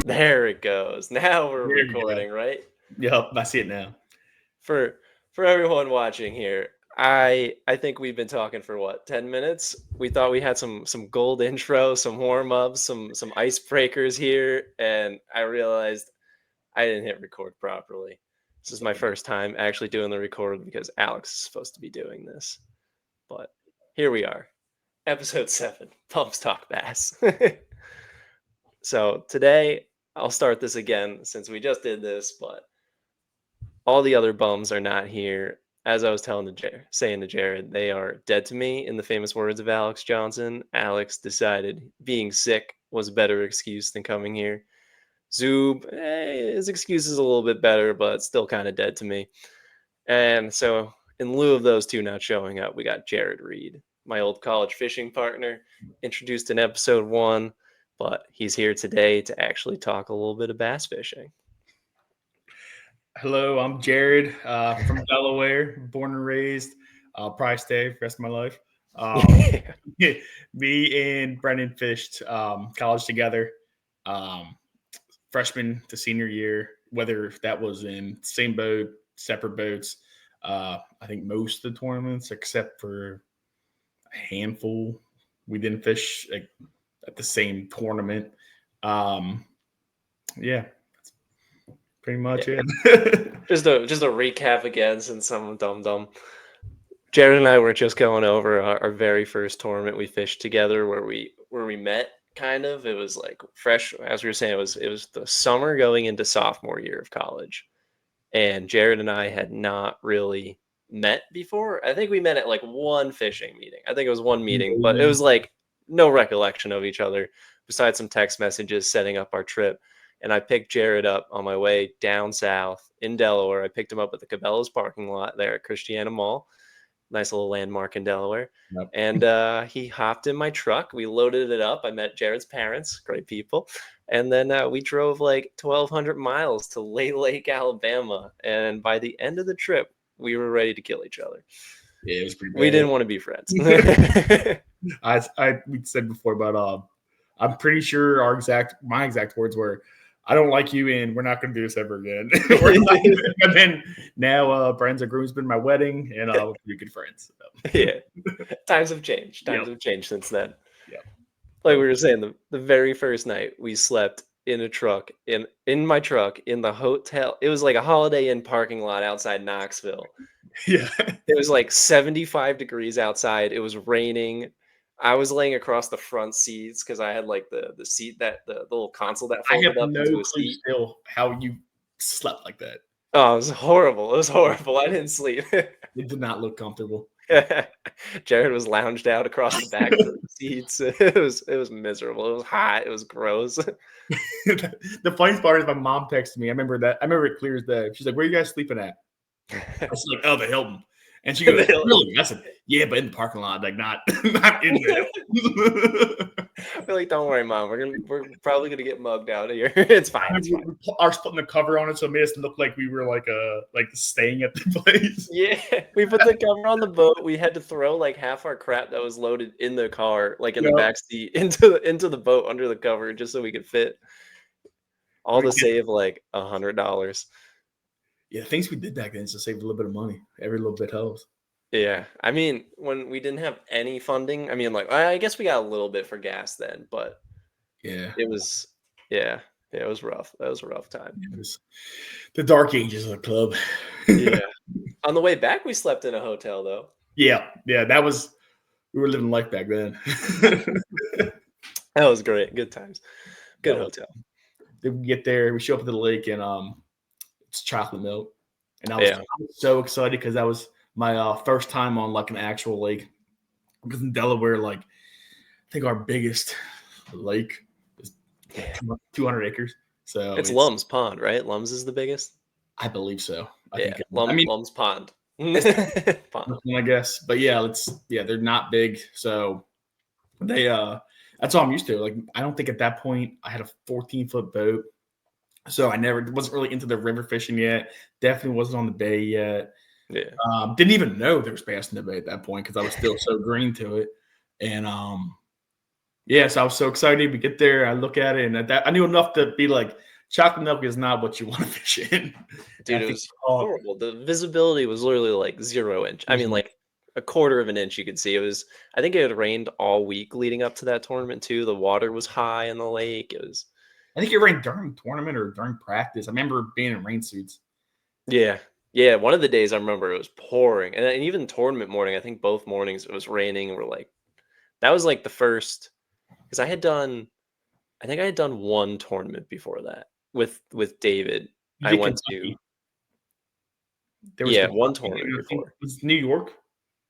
There it goes. Now we're There we go. recording, right? Yep, I see it now. For for everyone watching here, I think we've been talking for what, 10 minutes? We thought we had some gold intro, some warm-ups, some icebreakers here, and I realized I didn't hit record properly. This is my first time actually doing the record because Alex is supposed to be doing this. But here we are. Episode 7, Pumps Talk Bass. So today I'll start this again since we just did this, but all the other bums are not here. As I was saying to Jared, they are dead to me. In the famous words of Alex Johnson, Alex decided being sick was a better excuse than coming here. Zub, his excuse is a little bit better, but still kind of dead to me. And so, in lieu of those two not showing up, we got Jared Reed, my old college fishing partner, introduced in episode 1, but he's here today to actually talk a little bit of bass fishing. Hello, I'm Jared from Delaware, born and raised. I'll probably stay for the rest of my life. Me and Brennan fished college together, freshman to senior year, whether that was in same boat, separate boats. I think most of the tournaments, except for a handful, we didn't fish at the same tournament. Yeah, pretty much it. just a recap again, since I'm dumb. Jared and I were just going over our very first tournament we fished together, where we met. Kind of, it was like fresh, as we were saying. It was the summer going into sophomore year of college, and Jared and I had not really met before. I think we met at like one fishing meeting. I think it was one meeting, but it was like no recollection of each other besides some text messages setting up our trip. And I picked Jared up on my way down south in Delaware. I picked him up at the Cabela's parking lot there at Christiana Mall. Nice little landmark in Delaware. Yep. And he hopped in my truck. We loaded it up. I met Jared's parents, great people. And then we drove like 1,200 miles to Lake, Alabama. And by the end of the trip, we were ready to kill each other. Yeah, it was pretty bad. We didn't want to be friends. We said before, but I'm pretty sure my exact words were, "I don't like you, and we're not going to do this ever again." And then now, Brian's a groomsman at my wedding, and we're pretty good friends. So. Yeah, times have changed. Times have changed since then. Yeah, like we were saying, the very first night we slept in a truck in my truck in the hotel. It was like a Holiday Inn parking lot outside Knoxville. Yeah, it was like 75 degrees outside. It was raining. I was laying across the front seats because I had like the seat that the little console that folded up into a seat. Still how you slept like that. Oh, it was horrible. It was horrible. I didn't sleep. It did not look comfortable. Jared was lounged out across the back of the seats. It was miserable. It was hot. It was gross. The funniest part is my mom texted me. I remember it clear as day. She's like, "Where are you guys sleeping at?" I was like, "Oh, the Hilton." And she goes, "Really?" I said, "Yeah, but in the parking lot, like not in the We're like, "Don't worry, Mom. We're probably gonna get mugged out of here. It's fine." It's fine. I was putting the cover on it, so it made us look like we were like staying at the place. Yeah, we put the cover on the boat. We had to throw like half our crap that was loaded in the car, like in the back seat, into the boat under the cover, just so we could fit. All to save like $100. Yeah, things we did back then to save a little bit of money. Every little bit helps. Yeah, I mean, when we didn't have any funding, I mean, like I guess we got a little bit for gas then, but yeah, it was rough. That was a rough time. It was the dark ages of the club. Yeah. On the way back, we slept in a hotel though. Yeah, we were living life back then. That was great. Good times. Good hotel. Then we get there, we show up at the lake, and it's chocolate milk, and I was so excited because that was my first time on like an actual lake. Because in Delaware, like I think our biggest lake is 200 acres. So it's Lum's Pond, right? Lum's is the biggest. I believe so. Lum's Pond. I guess, but they're not big, so they that's all I'm used to. Like I don't think at that point I had a 14-foot boat. So I wasn't really into the river fishing yet. Definitely wasn't on the bay yet. Yeah. Didn't even know there was bass in the bay at that point because I was still so green to it. And Yeah, so I was so excited. We get there, I look at it, and I knew enough to be like, chocolate milk is not what you want to fish in. And I Dude, it think, was oh, horrible. The visibility was literally like 0 inch. I mean, mhm. like a quarter of an inch you could see. It was, I think it had rained all week leading up to that tournament too. The water was high in the lake. It was, I think it rained during the tournament or during practice. I remember being in rain suits. yeah. Yeah. One of the days I remember it was pouring. And then even tournament morning, I think both mornings it was raining. And we're like, that was like the first, because I think I had done one tournament before that with David. You I did went to, Kentucky. There was yeah, Kentucky, one and tournament I think before. it was New York.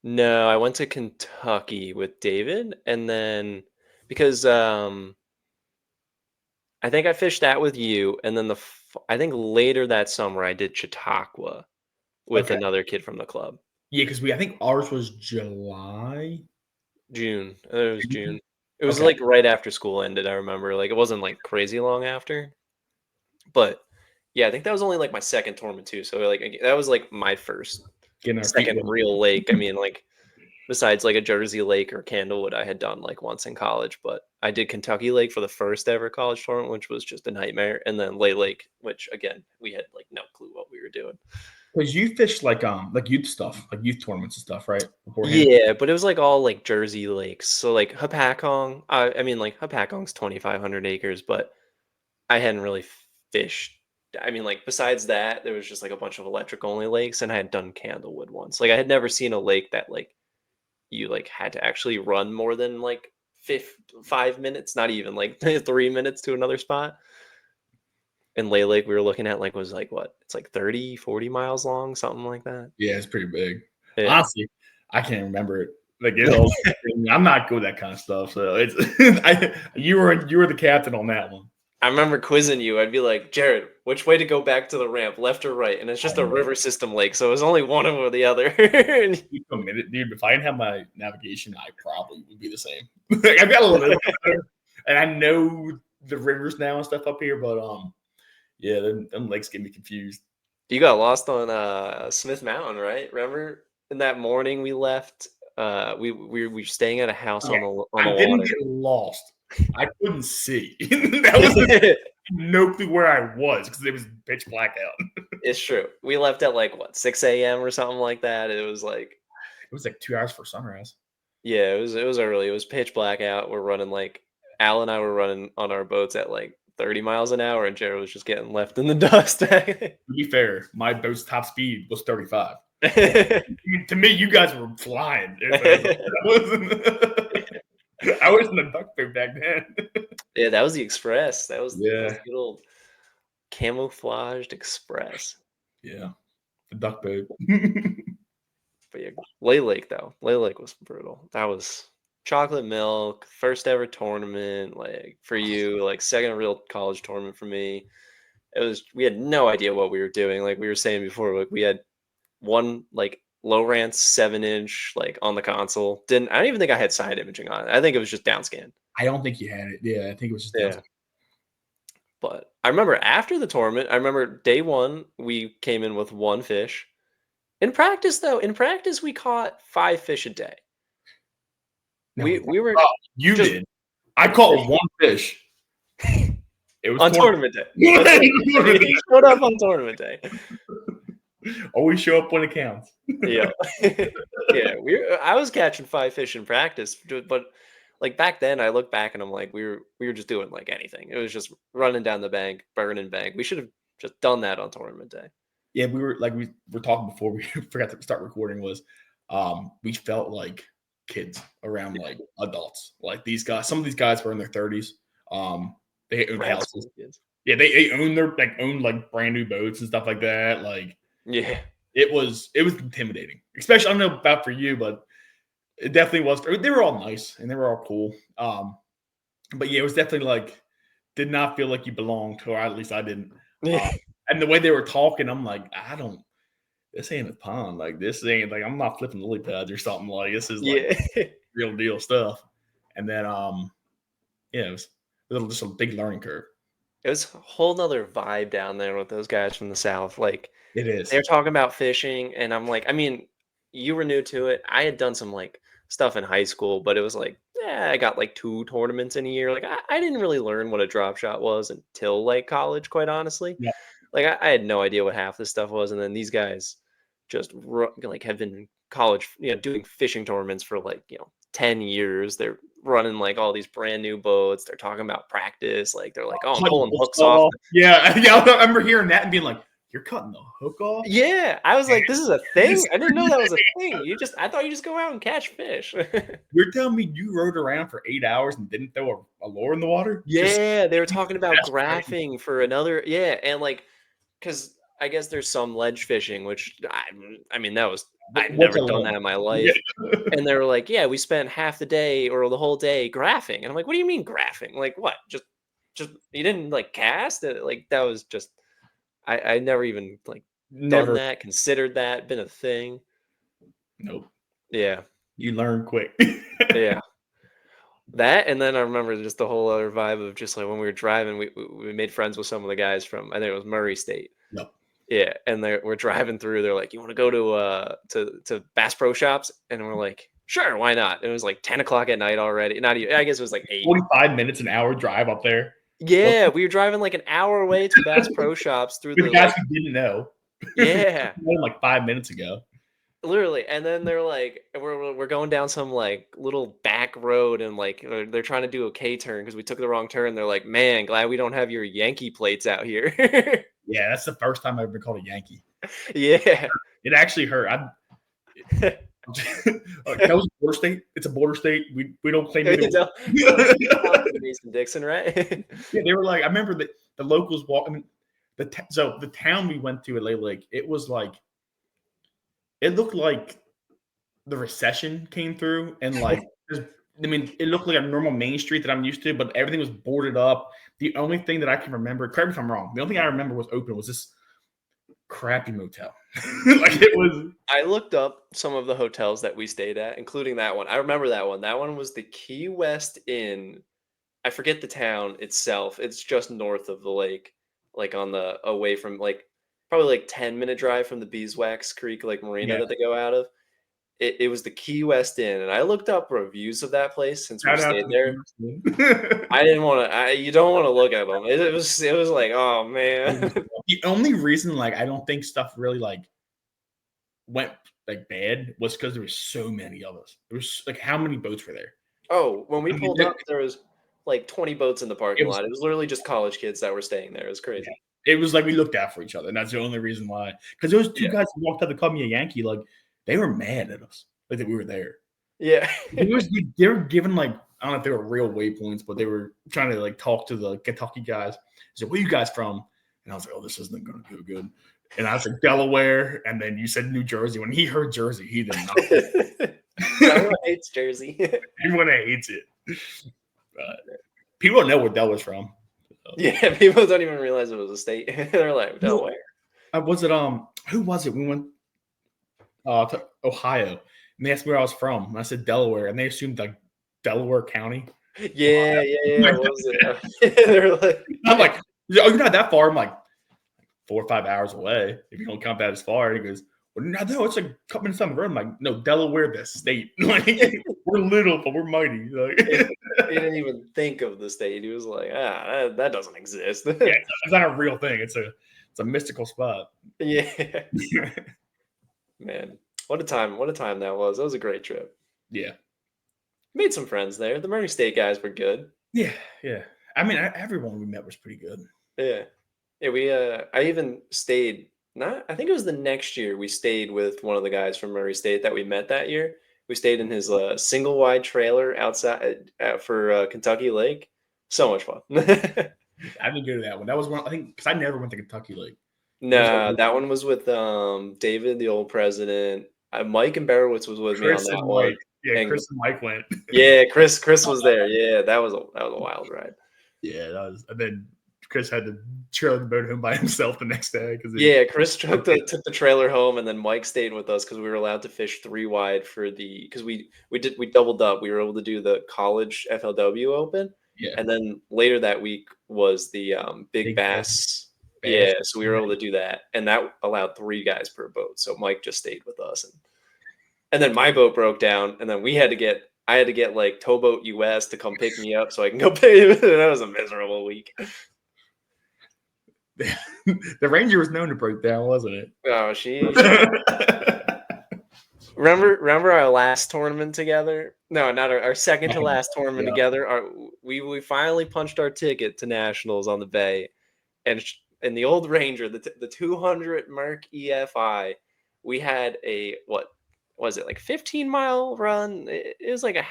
No, I went to Kentucky with David, and then because I think I fished that with you, and then I think later that summer I did Chautauqua with Okay. another kid from the club. Yeah, because I think ours was July. June. It was June. It was Okay. like right after school ended, I remember. Like it wasn't like crazy long after. But yeah, I think that was only like my second tournament too. So like that was like my first Getting our feet second wet. real lake. I mean, like besides like a Jersey Lake or Candlewood, I had done like once in college, but I did Kentucky Lake for the first ever college tournament, which was just a nightmare, and then Lay Lake, which again we had like no clue what we were doing. Because you fished like youth stuff, like youth tournaments and stuff, right? Beforehand. Yeah, but it was like all like Jersey lakes. So like Hapakong, I mean like Hapakong's 2,500 acres, but I hadn't really fished. I mean, like besides that, there was just like a bunch of electric only lakes, and I had done Candlewood once. Like I had never seen a lake that like you like had to actually run more than like 5 minutes, not even like 3 minutes to another spot. In Lay Lake, we were looking at like was like what? It's like 30, 40 miles long, something like that. Yeah, it's pretty big. Yeah. Honestly, I can't remember it. Like I'm not good with that kind of stuff. So it's you were the captain on that one. I remember quizzing you. I'd be like, Jared, which way to go back to the ramp, left or right? And it's just a Um, river system lake, so it was only one or the other. And you committed, dude. If I didn't have my navigation, I probably would be the same. Like, I've got a little bit better, and I know the rivers now and stuff up here, but yeah, them lakes get me confused. you got lost on Smith Mountain, right? Remember in that morning we left? We were staying at a house Okay, on the I didn't water. get lost. I couldn't see. That was no clue where I was because it was pitch black out. It's true. We left at like what 6 a.m. or something like that. It was like It was like 2 hours for sunrise. yeah, it was early. It was pitch black out. We're running like Al and I were running on our boats at like 30 miles an hour, and Jared was just getting left in the dust. To be fair, my boat's top speed was 35. So, to me, you guys were flying. I was in the duck boat back then. Yeah, that was the Express. That was Yeah, the good old camouflaged Express. yeah, the duck boat. But yeah, Lay Lake though. Lay Lake was brutal. That was chocolate milk, first ever tournament, like for you, like second real college tournament for me. It was we had no idea what we were doing. Like we were saying before, like we had one like Lowrance 7 inch like on the console. I don't even think I had side imaging on it. I think it was just downscan. I don't think you had it. Yeah, I think it was just down. Yeah. But I remember after the tournament, I remember day one, we came in with one fish. In practice, we caught 5 fish a day. No, We were oh, you just did. I caught one fish. It was on tournament day. On tournament day. He showed up on tournament day. Always show up when it counts. Yeah. Yeah, I was catching 5 fish in practice, but like back then I look back and I'm like we were just doing like anything. It was just running down the bank, burning bank. We should have just done that on tournament day. Yeah, we were talking before we forgot to start recording was we felt like kids around like adults. Like these guys, some of these guys were in their 30s. They owned Grad houses. school kids. Yeah, they owned like brand new boats and stuff like that. Like Yeah. it was intimidating. Especially I don't know about for you, but it definitely was. They were all nice and they were all cool. But yeah, it was definitely like did not feel like you belonged, or at least I didn't. Yeah. And the way they were talking, I'm like, this ain't a pond. Like this ain't like I'm not flipping lily pads or something. Like this is like Yeah. real deal stuff. And then yeah, it was just a big learning curve. It was a whole nother vibe down there with those guys from the South. Like It is. they're talking about fishing, and I'm like, I mean, you were new to it. I had done some like stuff in high school, but it was like, I got like 2 tournaments in a year. Like I didn't really learn what a drop shot was until like college, quite honestly. Yeah. Like I had no idea what half this stuff was, and then these guys just like have been in college, doing fishing tournaments for like 10 years. They're running like all these brand new boats. They're talking about practice. Like they're like, oh, I'm pulling hooks off. Yeah, yeah. I remember hearing that and being like, "You're cutting the hook off." Yeah, I was like, this is a thing. I didn't know that was a thing. I thought you just go out and catch fish. You're telling me you rode around for 8 hours and didn't throw a lure in the water? Yeah, they were talking about graphing for another. Yeah, and like, because I guess there's some ledge fishing, which I mean, I've never done that in my life. Yeah. And they were like, yeah, we spent half the day or the whole day graphing. And I'm like, what do you mean graphing? Like, what? Just you didn't like cast it? Like, that was just, I never even like done that, considered that, been a thing. Nope. Yeah. You learn quick. Yeah. That, and then I remember just the whole other vibe of just like when we were driving, we made friends with some of the guys from, I think it was Murray State. Yep. Yeah, and we're driving through. They're like, "You want to go to Bass Pro Shops?" And we're like, "Sure, why not?" It was like 10 o'clock at night already. Not even. I guess it was like 8. 45 minutes, an hour drive up there. Yeah, we were driving like an hour away to Bass Pro Shops through the guys who didn't know. Yeah, like 5 minutes ago. Literally, and then they're like, we're going down some like little back road, and like they're trying to do a K turn because we took the wrong turn. They're like, "Man, glad we don't have your Yankee plates out here." Yeah, that's the first time I've ever been called a Yankee. Yeah, it actually hurt. That was a border state. It's a border state. We don't claim it. Mason Dixon, right? Yeah, they were like, I remember that the locals walk. I mean, so the town we went to at Lake Lake, it was like, it looked like the recession came through, and like, I mean, it looked like a normal main street that I'm used to, but everything was boarded up. The only thing that I can remember, correct me if I'm wrong, the only thing I remember was open was this crappy motel. Like it was. I looked up some of the hotels that we stayed at, including that one. I remember that one. That one was the Key West Inn. I forget the town itself. It's just north of the lake, like away from like probably like 10-minute drive from the Beeswax Creek like marina that they go out of. It was the Key West Inn, and I looked up reviews of that place since we stayed there. I didn't want to. You don't want to look at them. It was like, oh man. The only reason like I don't think stuff really like went like bad was because there was so many of us. There was like, how many boats were there? Oh, when we pulled up, there was like 20 boats in the parking lot. It was literally just college kids that were staying there. It was crazy. Yeah. It was like we looked out for each other, and that's the only reason why. Because those two guys who walked up to call me a Yankee, like they were mad at us, like that we were there. Yeah, they were given like, I don't know if they were real waypoints, but they were trying to like talk to the Kentucky guys. He said, "Where are you guys from?" And I was like, "Oh, this isn't going to go good." And I was like, "Delaware," and then you said New Jersey. When he heard Jersey, he did not. Everyone hates Jersey. Everyone hates it. People don't know where Delaware's from. Yeah, people don't even realize it was a state. They're like, Delaware. Was it who was it? We went to Ohio, and they asked me where I was from, and I said Delaware, and they assumed like Delaware County. Yeah. What was it? They're like, I'm like, "Oh, you're not that far." I'm like 4 or 5 hours away if you don't count that as far. And he goes, "Well, no, it's like a couple minutes down the road." I'm like, "No, Delaware, the state. Like we're little, but we're mighty." Like, he didn't even think of the state. He was like, that doesn't exist. Yeah, it's not a real thing. It's a mystical spot. Yeah. Man, what a time that was. That was a great trip. Yeah. Made some friends there. The Murray State guys were good. Yeah. I mean, everyone we met was pretty good. Yeah. We I even stayed, I think it was the next year we stayed with one of the guys from Murray State that we met that year. We stayed in his single wide trailer outside for Kentucky Lake. So much fun. I didn't go to that one. That was one, I think, because I never went to Kentucky Lake. No, that one was with David, the old president. Mike and Barowitz was with Chris me on that one. Yeah, Chris and Mike went. Yeah, Chris was there. Yeah, that was a wild ride. Yeah, that was. And then Chris had to trailer the boat home by himself the next day. Chris took the trailer home, and then Mike stayed with us because we were allowed to fish 3 wide because we doubled up. We were able to do the college FLW Open, and then later that week was the Big Bass. Yeah, so we were able to do that, and that allowed 3 guys per boat. So Mike just stayed with us, and then my boat broke down, and then we had to get I had to get like Towboat US to come pick me up so I can go pay. That was a miserable week. The Ranger was known to break down, wasn't it? Oh, she remember our last tournament together? No, not our second to last tournament together. We finally punched our ticket to nationals on the Bay, and in the old Ranger, the 200 Merc EFI, we had a what was it, like 15-mile run? It was like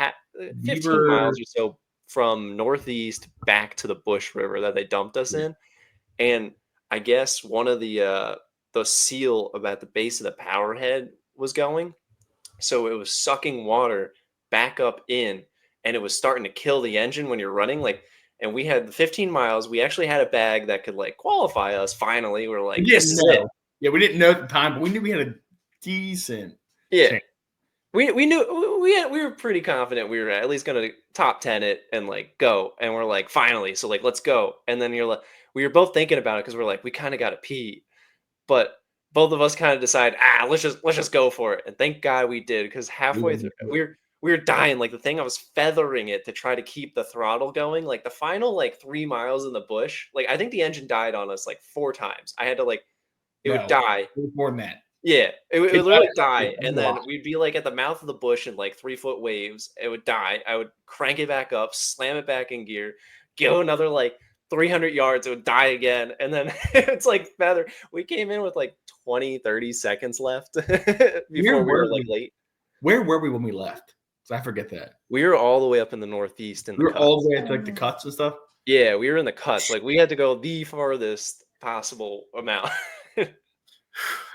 15 miles or so from northeast back to the Bush River that they dumped us in, and I guess one of the seal about the base of the power head was going. So it was sucking water back up in, and it was starting to kill the engine when you're running. Like, and we had the 15 miles. We actually had a bag that could like qualify us. Finally, we're like, this is it. Yeah, we didn't know at the time, but we knew we had a decent. chance. We knew we were pretty confident we were at least going to top 10 it and like go. And we're like, finally, so like let's go. And then you're like, we were both thinking about it because we're like, we kind of got to pee, but both of us kind of decide, let's just go for it. And thank God we did, because halfway through we were dying. Like the thing, I was feathering it to try to keep the throttle going. Like the final like 3 miles in the bush, like I think the engine died on us like 4 times. I had to like would die. More than that. Yeah, it would literally die, and then we'd be like at the mouth of the bush in like 3-foot waves. It would die. I would crank it back up, slam it back in gear, go another like 300 yards, it would die again. And then it's like feather. We came in with like 20-30 seconds left before we were like late. Where were we when we left? I forget that. We were all the way up in the northeast. We were all the way at like the cuts and stuff? Yeah, we were in the cuts. Like we had to go the farthest possible amount.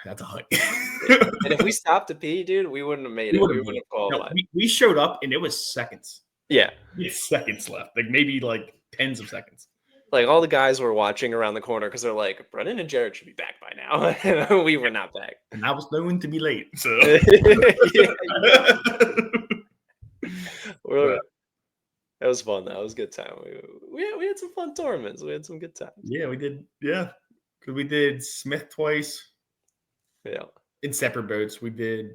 That's a hike. And if we stopped to pee, dude, we wouldn't have made it. We wouldn't have qualified. No, we showed up and it was seconds. Yeah. Seconds left. Like maybe like tens of seconds. Like all the guys were watching around the corner because they're like, Brennan and Jared should be back by now. We were not back. And I was known to be late. So that was fun. That was a good time. We had some fun tournaments. We had some good times. Yeah, we did. Yeah. Because we did Smith twice. Yeah. In separate boats. We did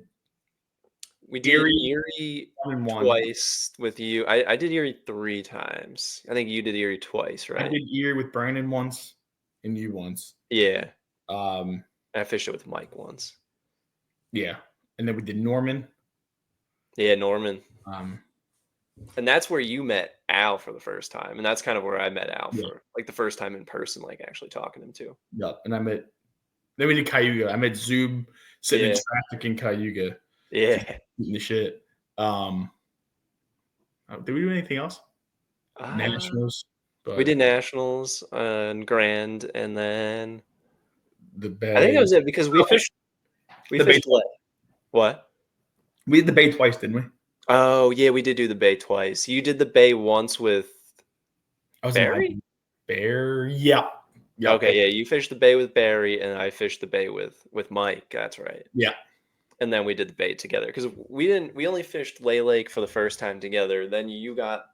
Erie twice with you. I did Erie 3 times. I think you did Erie twice, right? I did Erie with Brandon once and you once. Yeah. I fished it with Mike once. Yeah. And then we did Norman. Yeah, Norman. And that's where you met Al for the first time. And that's kind of where I met Al for like the first time in person, like actually talking to him too. Yeah. And then we did Cayuga. I met Zub sitting in traffic in Cayuga. Yeah. Eating the shit. Did we do anything else? Nationals. We did Nationals and Grand, and then the Bay. I think that was it because we fished. We fished what? We did the Bay twice, didn't we? Oh yeah, we did do the Bay twice. You did the Bay once with Barry. Yeah. Okay, yeah. You fished the Bay with Barry, and I fished the Bay with Mike. That's right. Yeah. And then we did the Bay together because we only fished Lake for the first time together. Then you got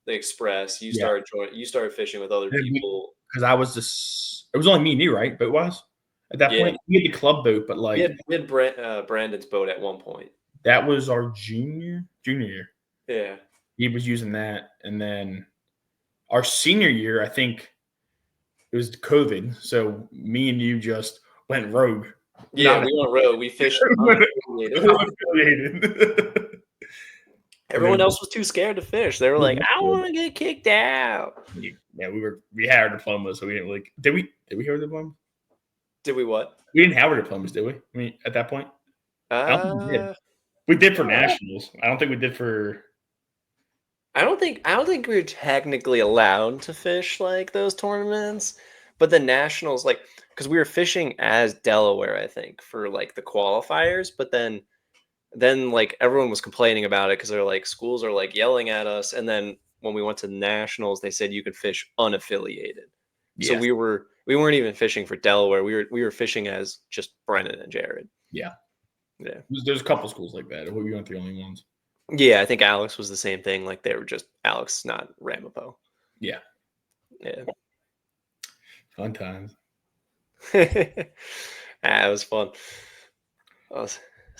the Express. You started fishing with other people. Because it was only me and you, right? But it was at that point we had the club boat, but like we had Brandon's boat at one point. That was our junior year. Yeah, he was using that, and then our senior year, I think it was COVID. So me and you just went rogue. Yeah, we went rogue. We fished. Everyone else was too scared to fish. They were like, "I want to get kicked out." Yeah, we had our diplomas, so we didn't like. Did we have our diplomas? Did we what? We didn't have our diplomas, did we? I mean, at that point, I don't think we did. We did for nationals. I don't think we did for. I don't think we were technically allowed to fish like those tournaments, but the nationals, like, because we were fishing as Delaware, I think, for like the qualifiers, but then like everyone was complaining about it because they're like schools are like yelling at us, and then when we went to nationals, they said you could fish unaffiliated. Yes. So we weren't even fishing for Delaware. We were fishing as just Brennan and Jared. Yeah. Yeah. There's a couple schools like that. We weren't the only ones. Yeah, I think Alex was the same thing. Like they were just Alex, not Ramapo. Yeah. Yeah. Fun times. It was fun.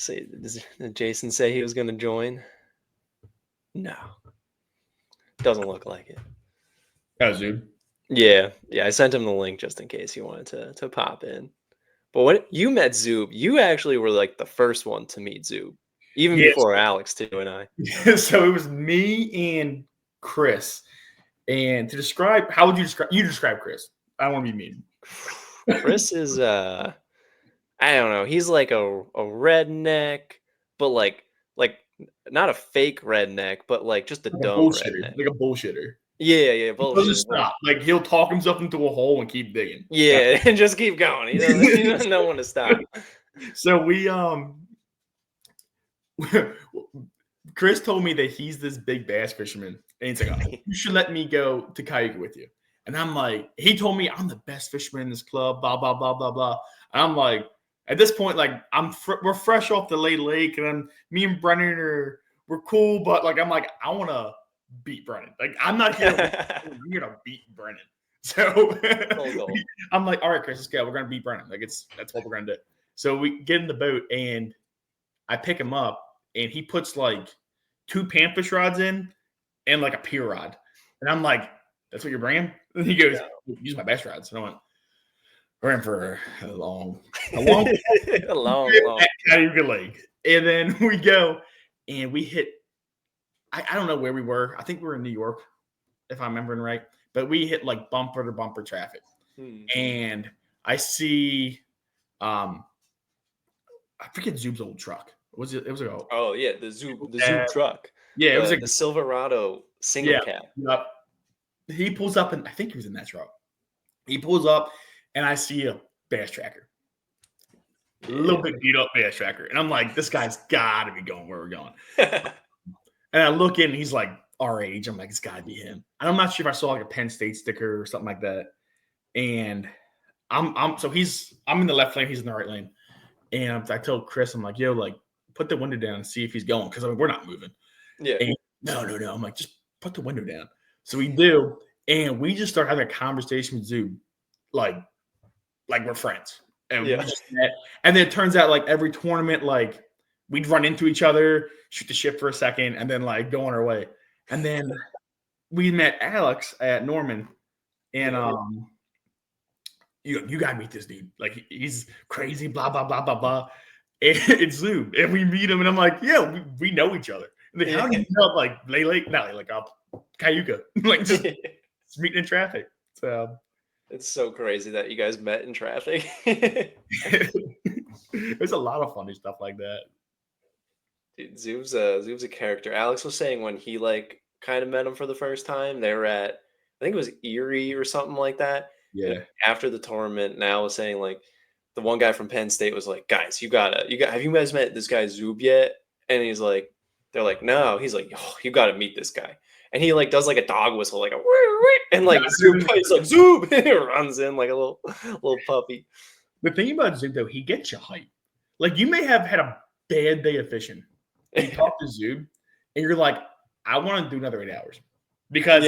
Did Jason say he was going to join? No, doesn't look like it. Oh, Zub. Yeah. I sent him the link just in case he wanted to pop in. But when you met Zub, you actually were like the first one to meet Zub, even Yes. before Alex too and I. So it was me and Chris. And to describe, how would you describe Chris? I don't want to be mean. Chris is I don't know. He's like a redneck, but like not a fake redneck, but like just a Like a dumb bullshitter. redneck. Like a bullshitter. Yeah, He doesn't bullshit. stop. Like he'll talk himself into a hole and keep digging. Yeah, and just keep going. He doesn't know when to stop. So we Chris told me that he's this big bass fisherman, and he's like, oh, "You should let me go to Cayuga with you." And I'm like, he told me I'm the best fisherman in this club, blah blah blah blah blah. And I'm like, at this point, like we're fresh off the lake, and me and Brennan we're cool, but like I'm like I want to beat Brennan. Like I'm not here. I'm here to beat Brennan. So I'm like, all right, Chris, let's go. We're gonna beat Brennan. Like that's what we're gonna do. So we get in the boat and I pick him up and he puts like 2 panfish rods in and like a pier rod. And I'm like, that's what you're bringing? And he goes, use my bass rods. And I went, we're in for a long Cayuga Lake. And then we go and we hit, I don't know where we were. I think we were in New York, if I'm remembering right. But we hit like bumper to bumper traffic. And I see, I forget Zub's old truck. It was the Zub truck. Yeah, it was the Silverado single cab. Yep. He pulls up, and I think he was in that truck. He pulls up, and I see a bass tracker, a little bit beat up bass tracker, and I'm like, this guy's got to be going where we're going. And I look in, and he's like our age. I'm like, it's got to be him. And I'm not sure if I saw like a Penn State sticker or something like that. And I'm in the left lane, he's in the right lane. And I told Chris, I'm like, yo, like, put the window down and see if he's going. Because I mean, we're not moving. Yeah. And no. I'm like, just put the window down. So we do. And we just start having a conversation with Zub. Like we're friends. And we just met. And then it turns out like every tournament, like we'd run into each other, shoot the shit for a second, and then like go on our way. And then we met Alex at Norman. And you gotta meet this dude. Like he's crazy, blah, blah, blah, blah, blah. And it's Zub. And we meet him, and I'm like, yeah, we know each other. And like, how do you know like Cayuga? Like just meeting in traffic. So it's so crazy that you guys met in traffic. There's a lot of funny stuff like that. Dude, Zub's a character. Alex was saying when he like kind of met him for the first time, they were at, I think it was Erie or something like that. Yeah. And after the tournament, now was saying like the one guy from Penn State was like, guys, you got have you guys met this guy Zub yet? And he's like, they're like, no. He's like, oh, you got to meet this guy. And he like does like a dog whistle, like a and like Zub plays like Zub, and he runs in like a little puppy. The thing about Zub though, he gets you hype. Like you may have had a bad day of fishing. And you talk to Zub, and you're like, I want to do another 8 hours because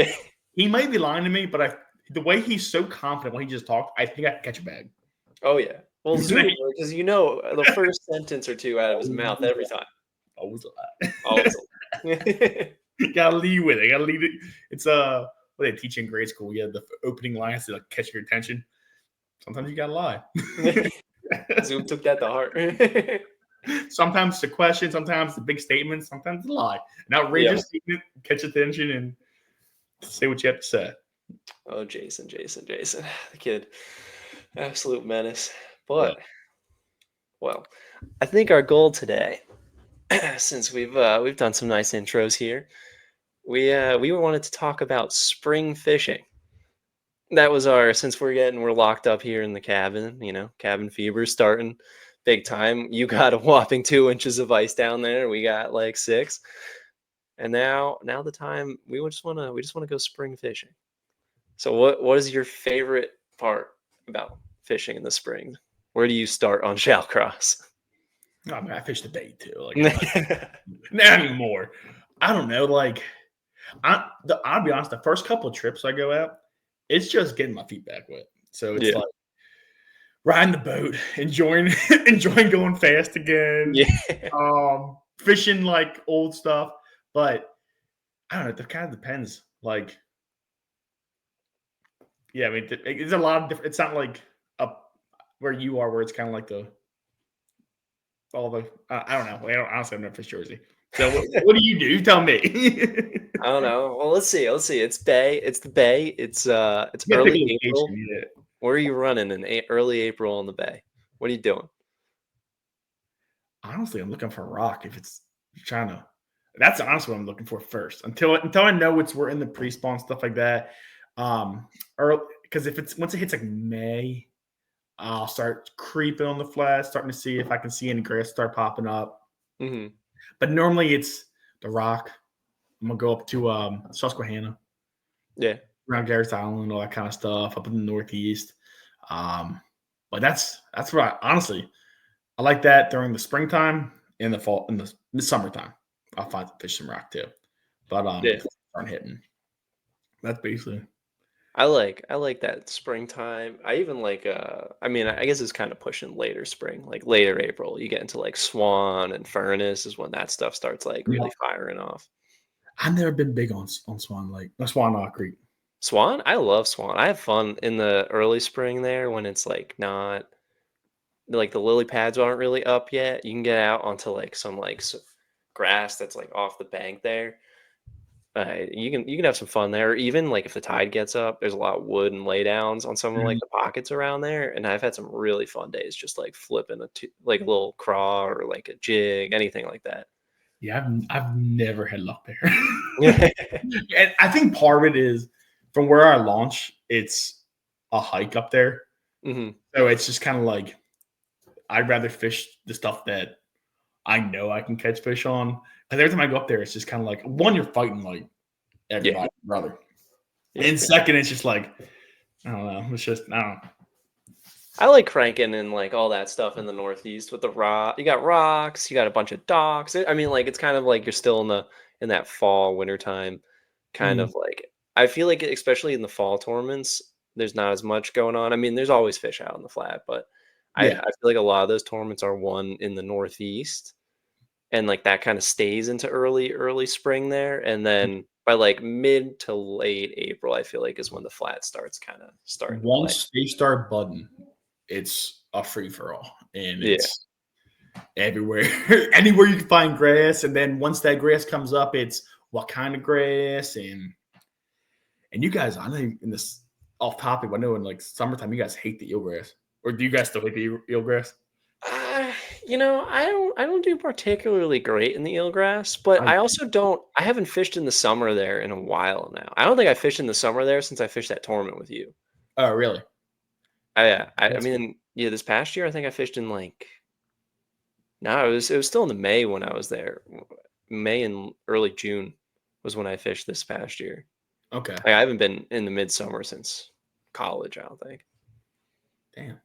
he might be lying to me, but the way he's so confident when he just talked, I think I can catch a bag. Oh yeah, well Zub, because the first sentence or two out of his mouth every time. Always a lot. Always a lot. You gotta lead with it. You gotta lead it. It's what they teach in grade school. You have the opening lines to like, catch your attention. Sometimes you gotta lie. Zub took that to heart. Sometimes it's a question, sometimes it's a big statement, sometimes it's a lie. An outrageous statement, catch attention, and say what you have to say. Oh, Jason, the kid, absolute menace. But well, I think our goal today, since we've done some nice intros here, we wanted to talk about spring fishing. That was since we're locked up here in the cabin, cabin fever starting big time. You got a whopping 2 inches of ice down there. We got like 6. And now the time we just want to go spring fishing. So what is your favorite part about fishing in the spring? Where do you start on Shallcross? I mean, I fish the bait too. Like not anymore. I don't know. Like I'll be honest, the first couple of trips I go out, it's just getting my feet back wet. So it's like riding the boat, enjoying going fast again. Yeah. Fishing like old stuff. But I don't know. It kind of depends. Like, yeah, I mean, it's a lot of different. It's not like up where you are, where it's kind of like all the. I don't know. I don't honestly have no fish Jersey. So what do? You tell me. I don't know. Well, let's see. It's Bay. It's the Bay. It's You gotta pick a early April. location. Yeah. Where are you running in early April on the Bay? What are you doing? Honestly, I'm looking for a rock. If it's trying to, that's honestly what I'm looking for first. Until I know we're in the pre-spawn stuff like that. Or because if it's once it hits like May, I'll start creeping on the flat, starting to see if I can see any grass start popping up. Mm-hmm. But normally it's the rock. I'm gonna go up to Susquehanna. Yeah. Around Garrett's Island, all that kind of stuff, up in the Northeast. But that's right. Honestly, I like that during the springtime, in the fall, in the summertime. I'll find fish some rock too. But Yeah. if they aren't hitting. That's basically. I like that springtime. I even like I mean, I guess it's kind of pushing later spring, like later April. You get into like Swan and Furnace is when that stuff starts like Yeah. really firing off. I've never been big on Swan Lake, Swan Creek. Swan, I love Swan. I have fun in the early spring there when it's like not like the lily pads aren't really up yet. You can get out onto like some like grass that's like off the bank there. You can have some fun there. Even like if the tide gets up, there's a lot of wood and laydowns on some of like the pockets around there, and I've had some really fun days just like flipping like a little craw or like a jig, anything like that. Yeah, I've never had luck there. And I think part of it is from where I launch, it's a hike up there. Mm-hmm. So it's just kind of like I'd rather fish the stuff that I know I can catch fish on. Because every time I go up there, it's just kind of like one, you're fighting like everybody, brother. Yeah. And second, it's just like I don't know. It's just I don't know. I like cranking and like all that stuff in the Northeast with the rock. You got rocks, you got a bunch of docks. I mean, like it's kind of like you're still in that fall wintertime kind of like. I feel like especially in the fall tournaments, there's not as much going on. I mean, there's always fish out in the flat, but I feel like a lot of those tournaments are won in the Northeast, and like that kind of stays into early spring there, and then by like mid to late April, I feel like is when the flat starting to play. Once they start budding, it's a free for all, and it's everywhere, anywhere you can find grass. And then once that grass comes up, it's what kind of grass and you guys. I know in this off topic, I know in like summertime, you guys hate the eelgrass, or do you guys still hate the eelgrass? I don't do particularly great in the eelgrass, but I also don't. I haven't fished in the summer there in a while now. I don't think I fished in the summer there since I fished that tournament with you. Oh, really? I mean, yeah, this past year I think I fished in like. No, it was still in the May when I was there. May and early June was when I fished this past year. Okay. Like, I haven't been in the midsummer since college, I don't think. Damn,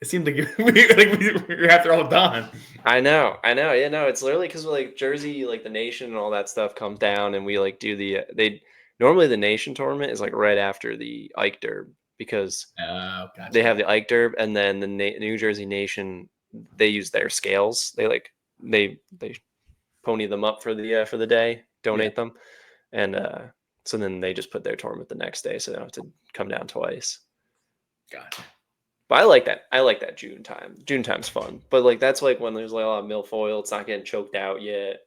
it seems like you're after all done. I know. Yeah, no, it's literally because like Jersey, like the nation and all that stuff comes down, and we like do they normally the nation tournament is like right after the Ike Derb because Gotcha. they have the Ike Derb, and then the New Jersey Nation they use their scales. They pony them up for the day, donate them, and so then they just put their tournament the next day, so they don't have to come down twice. Gotcha. But I like that. I like that June time. June time's fun. But like that's like when there's like a lot of milfoil. It's not getting choked out yet.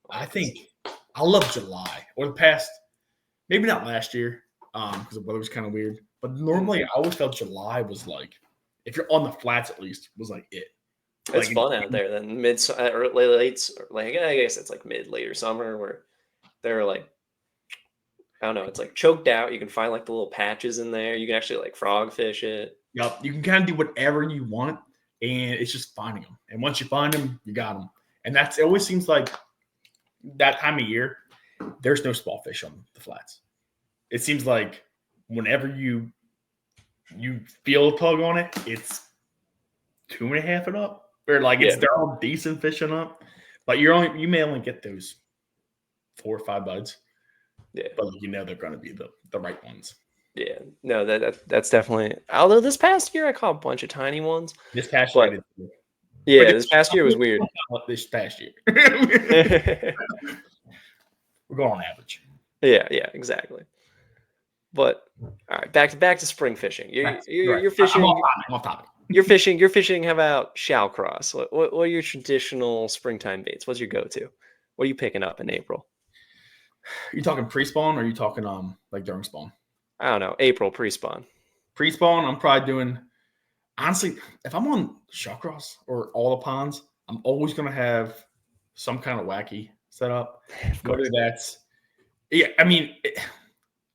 I think I love July or the past, maybe not last year, because the weather was kind of weird. But normally I always felt July was like, if you're on the flats at least, was like it. It's like, fun out there. Then mid or late, like I guess it's like later summer where they're like, I don't know. It's like choked out. You can find like the little patches in there. You can actually like frog fish it. Yep, you can kind of do whatever you want, and it's just finding them. And once you find them, you got them. And it always seems like that time of year, there's no small fish on the flats. It seems like whenever you feel a tug on it, it's 2.5 and up, or like they're all decent fishing up. But you may only get those 4 or 5 buds. Yeah, but they're going to be the right ones. Yeah, no, that's definitely. Although this past year I caught a bunch of tiny ones. This past year, this past year was weird. This past year, We're going on average. Yeah, exactly. But all right, back to spring fishing. You're fishing. I'm off topic. You're fishing. How about shallcross? What are your traditional springtime baits? What's your go-to? What are you picking up in April? Are you talking pre-spawn or are you talking like during spawn? I don't know. April pre-spawn. Pre-spawn, I'm probably doing. Honestly, if I'm on shallcross or all the ponds, I'm always gonna have some kind of wacky setup. Whether that's I mean,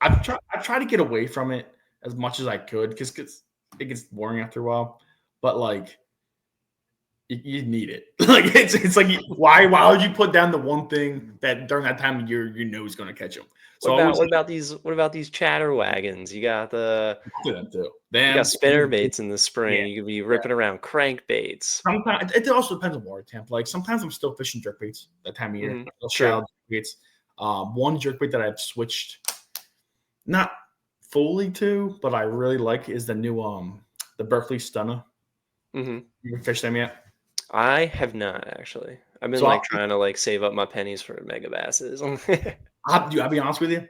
I've tried to get away from it as much as I could because it gets boring after a while. But like, you need it. Like it's like why would you put down the one thing that during that time of year you know is going to catch them? So what about these chatter wagons? You got them too. You got spinner baits in the spring. Yeah, you could be ripping around crankbaits. Sometimes it also depends on water temp. Like sometimes I'm still fishing jerk baits that time of year. Mm-hmm. Shallow jerk baits. One jerk bait that I've switched, not fully to, but I really like is the new the Berkeley Stunner. Mm-hmm. You fished them yet? I have not actually. I've been trying to save up my pennies for mega basses. I'll be honest with you.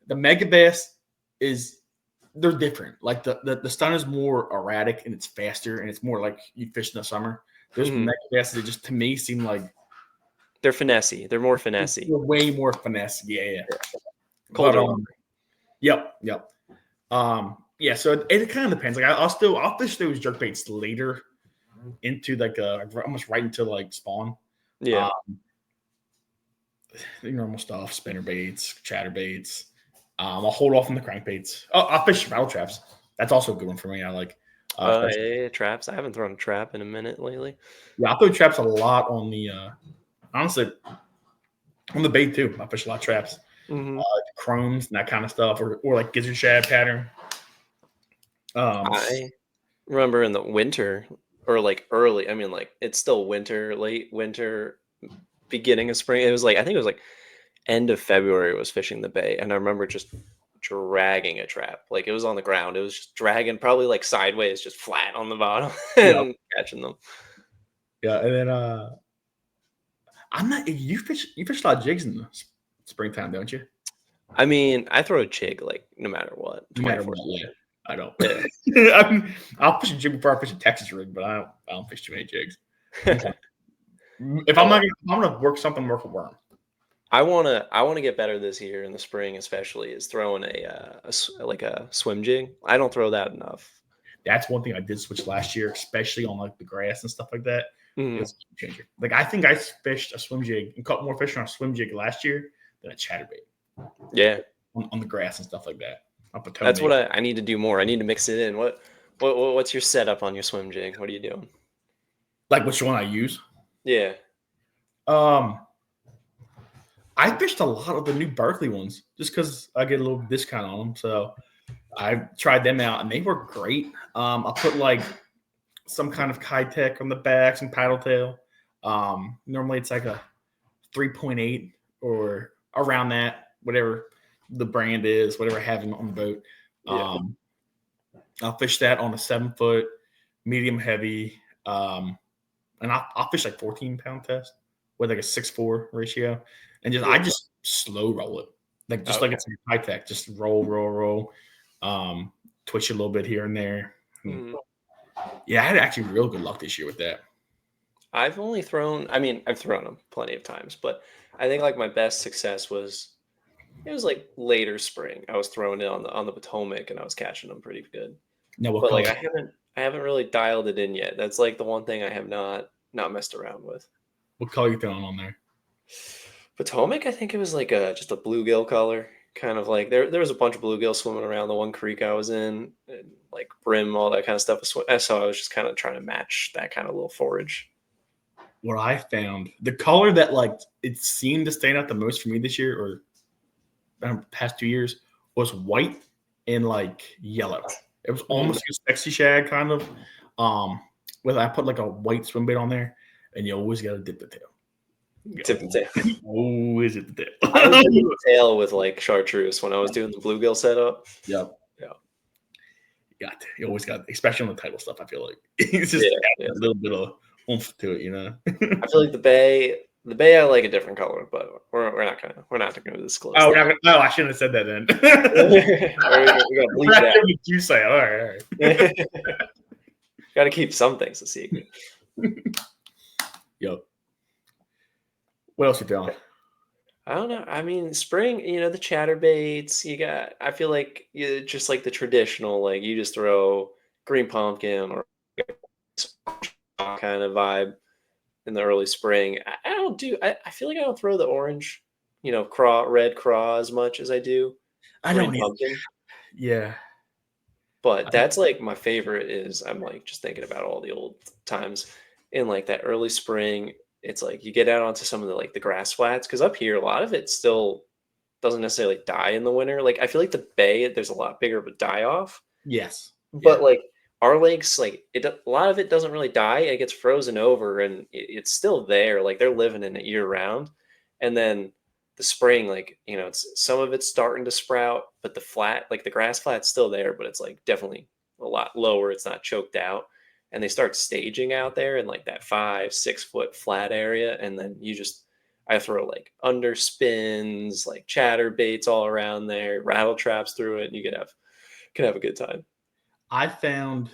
The mega bass they're different. Like the Stunner is more erratic and it's faster and it's more like you fish in the summer. There's mega basses that just to me seem like they're finessey. They're more finessey. They're way more finesse. Yeah. Colder. Yep. Yeah. So it kind of depends. Like I'll fish those jerk baits later into almost right into spawn. Yeah. The normal stuff, spinner baits, chatter baits. I'll hold off on the crankbaits. Oh, I'll fish rattle traps. That's also a good one for me. I like. Traps. I haven't thrown a trap in a minute lately. Yeah, I throw traps a lot on the. Honestly, on the bait too. I fish a lot of traps. Mm-hmm. Chromes and that kind of stuff, or like gizzard shad pattern. I remember in the winter or early. I mean, it's still winter, late winter, beginning of spring. It was I think it was end of February. Was fishing the bay, and I remember just dragging a trap. It was on the ground. It was just dragging, probably sideways, just flat on the bottom, and catching them. Yeah, and then I'm not. You fish a lot of jigs in the springtime, don't you? I mean, I throw a jig no matter what. No matter what, yeah. I don't. Yeah. I'll fish a jig before I fish a Texas rig, but I don't fish too many jigs. If I'm gonna work something, work a worm. I wanna get better this year in the spring, especially is throwing a swim jig. I don't throw that enough. That's one thing I did switch last year, especially on the grass and stuff like that. Mm-hmm. It's a game changer. I think I fished a swim jig and caught more fish on a swim jig last year than a chatterbait. Yeah, on the grass and stuff like that. That's what I need to do more. I need to mix it in. What's your setup on your swim jig? What are you doing? Like which one I use? Yeah. I fished a lot of the new Berkeley ones just because I get a little discount on them. So I tried them out and they were great. I put some kind of Kitech on the back, some paddle tail. Normally it's a 3.8 or around that, whatever the brand is, whatever I have on the boat. Yeah. I'll fish that on a 7-foot, medium heavy, and I'll fish 14-pound test with a 6-4 ratio, and I just slow roll it, it's a Kitech, just roll, twitch a little bit here and there. Mm-hmm. Yeah, I had actually real good luck this year with that. I've thrown them plenty of times, but I think my best success was later spring. I was throwing it on the Potomac and I was catching them pretty good. No, but I haven't really dialed it in yet. That's the one thing I have not messed around with. What color you throwing on there? Potomac, I think it was just a bluegill color. Kind of there was a bunch of bluegill swimming around the one creek I was in, and brim, all that kind of stuff. So I was just kind of trying to match that kind of little forage. What I found, the color that it seemed to stand out the most for me this year, or past 2 years, was white and yellow. It was almost a sexy shad kind of. With I put a white swim bait on there, and you always got to dip the tail. Tip the tail. Always dip the tail. I was dipping the tail with chartreuse when I was doing the bluegill setup. Yep. Yeah. You always got, especially on the tidal stuff. I feel it's just a little bit of oomph to it, I feel the bay The bay I like a different color, but we're not gonna disclose. Oh, that. no, I shouldn't have said that then. we gotta bleep it out. You say, all right. Got to keep some things a secret. Yep. What else you doing? I don't know. I mean, spring, the chatterbaits. I feel like just like the traditional, like you just throw green pumpkin or kind of vibe in the early spring. I don't do. I feel like I don't throw the orange, red craw as much as I do I green don't pumpkin. Yeah. But that's like my favorite is I'm like just thinking about all the old times in like that early spring. It's like you get out onto some of the grass flats because up here a lot of it still doesn't necessarily die in the winter. Like I feel like the bay there's a lot bigger of a die off. Yes. But like our lakes, like a lot of it doesn't really die. It gets frozen over and it's still there. Like they're living in it year round. And then the spring, like, it's some of it's starting to sprout, but the flat, like the grass flat's still there, but it's like definitely a lot lower. It's not choked out. And they start staging out there in like that 5-6 foot flat area. And then I throw like underspins, like chatterbaits all around there, rattle traps through it, and you can have a good time. I found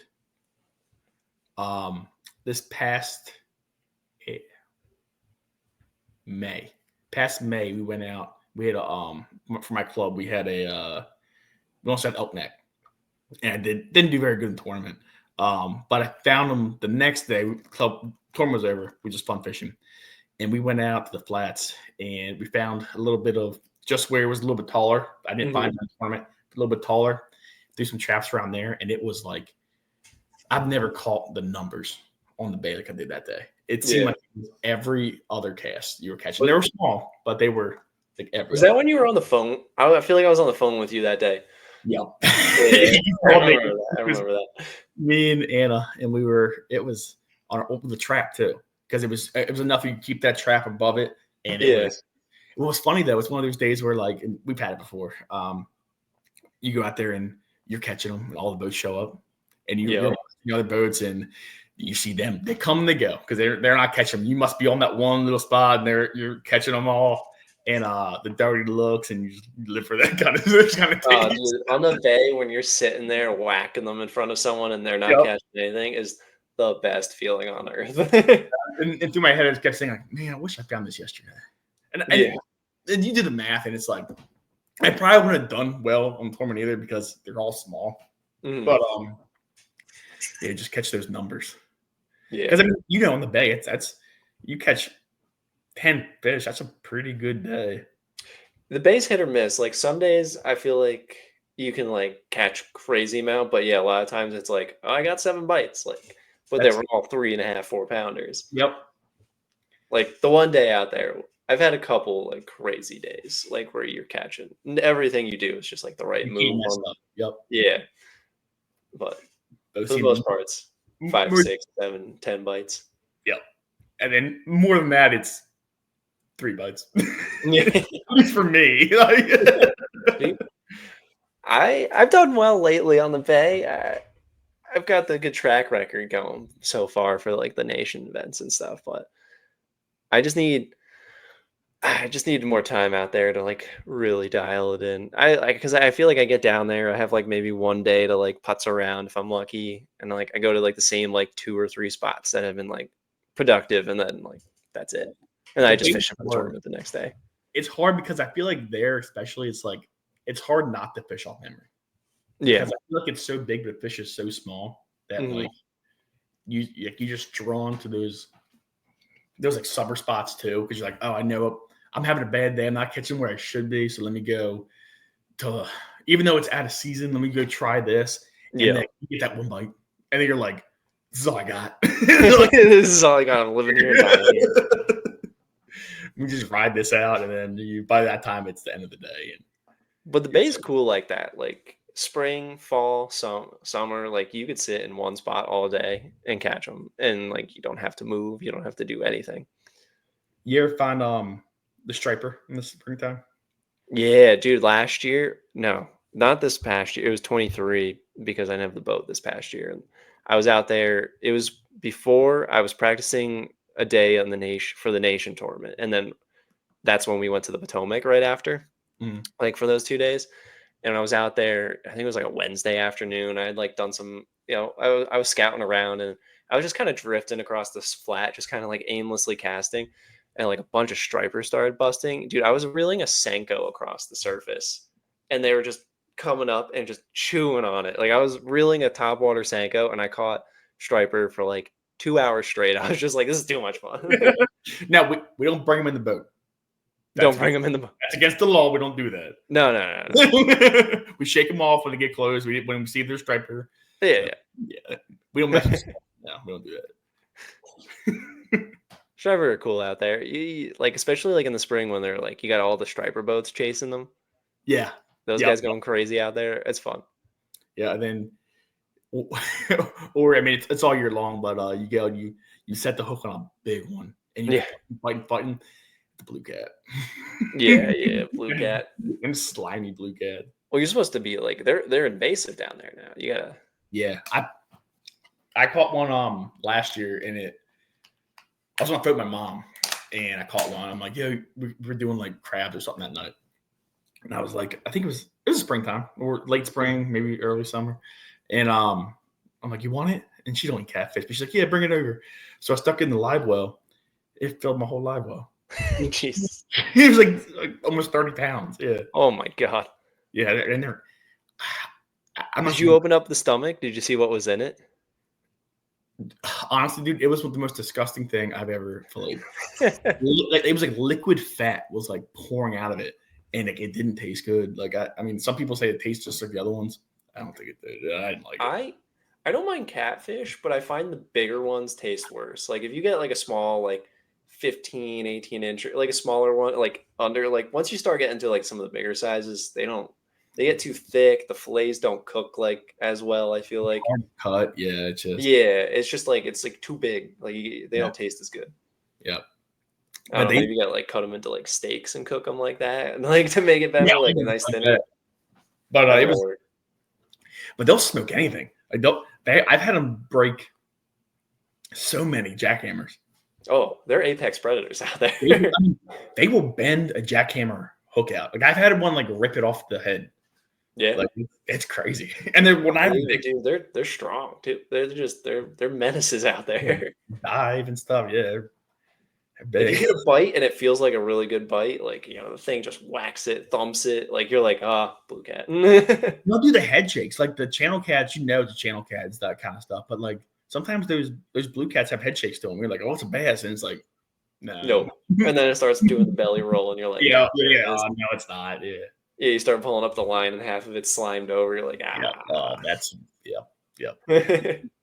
this past May. Past May, we went out. We had for my club, we had we also had elk neck. And I didn't do very good in the tournament. But I found them the next day. Club tournament was over. We just fun fishing. And we went out to the flats and we found a little bit of just where it was a little bit taller. I didn't find it in the tournament, a little bit taller. Threw some traps around there, and it was like I've never caught the numbers on the bay like I did that day. It seemed like it was every other cast you were catching. They were small, but they were like every. Was that when you were on the phone? I feel like I was on the phone with you that day. Yep. I remember that. Me and Anna, and it was on the trap too, because it was enough you keep that trap above it, and it was funny though. It's one of those days where like we've had it before. You go out there and you're catching them, and all the boats show up, and you the other boats, and you see them. They come and they go because they're not catching them. You must be on that one little spot, and you're catching them all. And the dirty looks, and you just live for that kind of thing. Dude, on the bay, when you're sitting there whacking them in front of someone and they're not catching anything, is the best feeling on earth. and through my head, I just kept saying, like, man, I wish I found this yesterday. And you do the math, and it's like, I probably wouldn't have done well on the tournament either because they're all small. But just catch those numbers. Yeah, because on the bay, that's you catch 10 fish. That's a pretty good day. The bay's hit or miss. Like some days I feel like you can like catch crazy amount, but a lot of times it's like, oh, I got 7 bites. Like, but they were all 3.5, 4 pounders. Yep. Like the one day out there, I've had a couple like crazy days, like where you're catching and everything you do is just like the right move. Yep. Yeah. But for the most part, it's 5, 6, 7, 10 bites. Yep. And then more than that, it's 3 bites. At least for me. I've done well lately on the bay. I've got the good track record going so far for like the nation events and stuff, but I just need more time out there to like really dial it in. Because I feel like I get down there, I have like maybe one day to like putz around if I'm lucky, and like I go to like the same like 2 or 3 spots that have been like productive, and then like that's it. And I just fish in the tournament the next day. It's hard because I feel like there, especially, it's like it's hard not to fish off memory. Yeah, because I feel like it's so big, but the fish is so small that like you just drawn to those like summer spots too, because you're like, oh, I know I'm having a bad day, I'm not catching where I should be, so let me go to, even though it's out of season, let me go try this. And then you get that one bite, and then you're like, this is all I got. This is all I got. I'm living here. We just ride this out, and then by that time, it's the end of the day. But the bay's cool like that. Like spring, fall, summer, like you could sit in one spot all day and catch them, and like you don't have to move. You don't have to do anything. You ever find the striper in the springtime? Yeah, dude. Last year, no, not this past year. It was 23 because I didn't have the boat this past year, and I was out there. It was before I was practicing a day on the nation tournament, and then that's when we went to the Potomac right after, like for those 2 days. And I was out there. I think it was like a Wednesday afternoon. I had like done some, I was scouting around, and I was just kind of drifting across this flat, just kind of like aimlessly casting, and like a bunch of stripers started busting. Dude, I was reeling a Senko across the surface, and they were just coming up and just chewing on it. Like I was reeling a topwater Senko, and I caught striper for like 2 hours straight. I was just like, this is too much fun. Now we don't bring them in the boat. Don't bring them in the boat. That's against the law. We don't do that. No. We shake them off when they get close. When we see their striper. Yeah. We don't mess with stuff. No, we don't do that. Striper are cool out there. You, like, especially like in the spring when they're like, you got all the striper boats chasing them. Yeah. Those guys going crazy out there. It's fun. Yeah. And then, or I mean, it's all year long, but you go and you set the hook on a big one, and you fighting the blue cat. Yeah, blue cat. And slimy blue cat. Well, you're supposed to be like they're invasive down there now. You gotta. Yeah, I caught one last year, and I was on the phone with my mom, and I caught one. I'm like, yo, we're doing like crabs or something that night, and I was like, I think it was springtime or late spring, maybe early summer, and I'm like, you want it? And she don't eat catfish, but she's like, yeah, bring it over. So I stuck it in the live well. It filled my whole live well. Jeez. It was like almost 30 pounds. Yeah. Oh my god. Yeah, and they're. Did you open up the stomach? Did you see what was in it? Honestly, dude, it was the most disgusting thing I've ever filled. It was like liquid fat was like pouring out of it, and it didn't taste good. Like I mean, some people say it tastes just like the other ones. I don't think it did. I didn't like it. I don't mind catfish, but I find the bigger ones taste worse. Like if you get like a small, like 15, 18 inch, like a smaller one, like under, like once you start getting to like some of the bigger sizes, they get too thick. The fillets don't cook like as well. I feel like cut. Yeah. It's just like, it's like too big. Like they don't taste as good. Yeah. I don't know, maybe you gotta like cut them into like steaks and cook them like that, and like to make it better, like a nice thinner. But but they'll smoke anything. Like I've had them break so many jackhammers. Oh, they're apex predators out there. They will bend a jackhammer hook out. Like I've had one like rip it off the head. Yeah, like it's crazy. And they're they're strong too. They're menaces out there. Dive and stuff. Yeah. If you get a bite and it feels like a really good bite, like the thing just whacks it, thumps it, like you're like, blue cat. They'll do the head shakes, like the channel cats. The channel cats, that kind of stuff. But like sometimes those blue cats have head shakes to them. You're like, oh, it's a bass, and it's like, no. And then it starts doing the belly roll, and you're like, no, it's not. Yeah. Yeah, you start pulling up the line, and half of it's slimed over. You're like, that's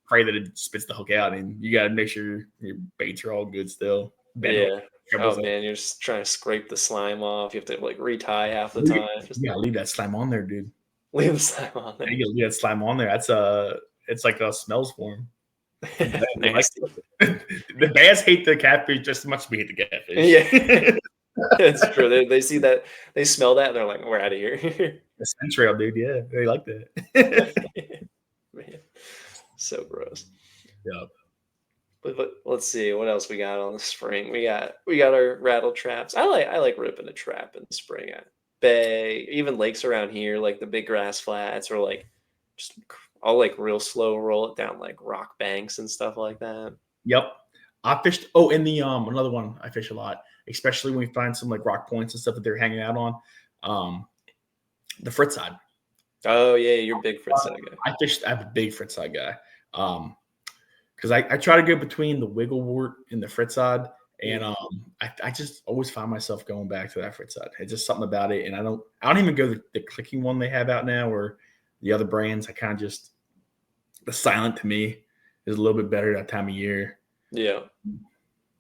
Pray that it spits the hook out, and you got to make sure your baits are all good still. Oh man, you're just trying to scrape the slime off. You have to like retie half the time. Leave that slime on there, dude. Leave the slime on there. You leave that slime on there. It's like a smells for him. The bass hate the catfish just as much as we hate the catfish. Yeah, it's true. They see that, they smell that, and they're like, "We're out of here." The scent trail, dude. Yeah, they like that. Man, so gross. Yeah. But let's see what else we got on the spring. We got our rattle traps. I like ripping a trap in the spring at bay, even lakes around here, like the big grass flats, or like just I'll like real slow roll it down like rock banks and stuff like that. Yep. I fished in the another one I fish a lot, especially when we find some like rock points and stuff that they're hanging out on. The frit side. Oh yeah, you're a big frit side guy. I'm a big frit side guy. Because I try to go between the wiggle wart and the frit side, and I just always find myself going back to that frit side. It's just something about it, and I don't even go the clicking one they have out now or the other brands. I kind of just, the silent to me is a little bit better that time of year. Yeah,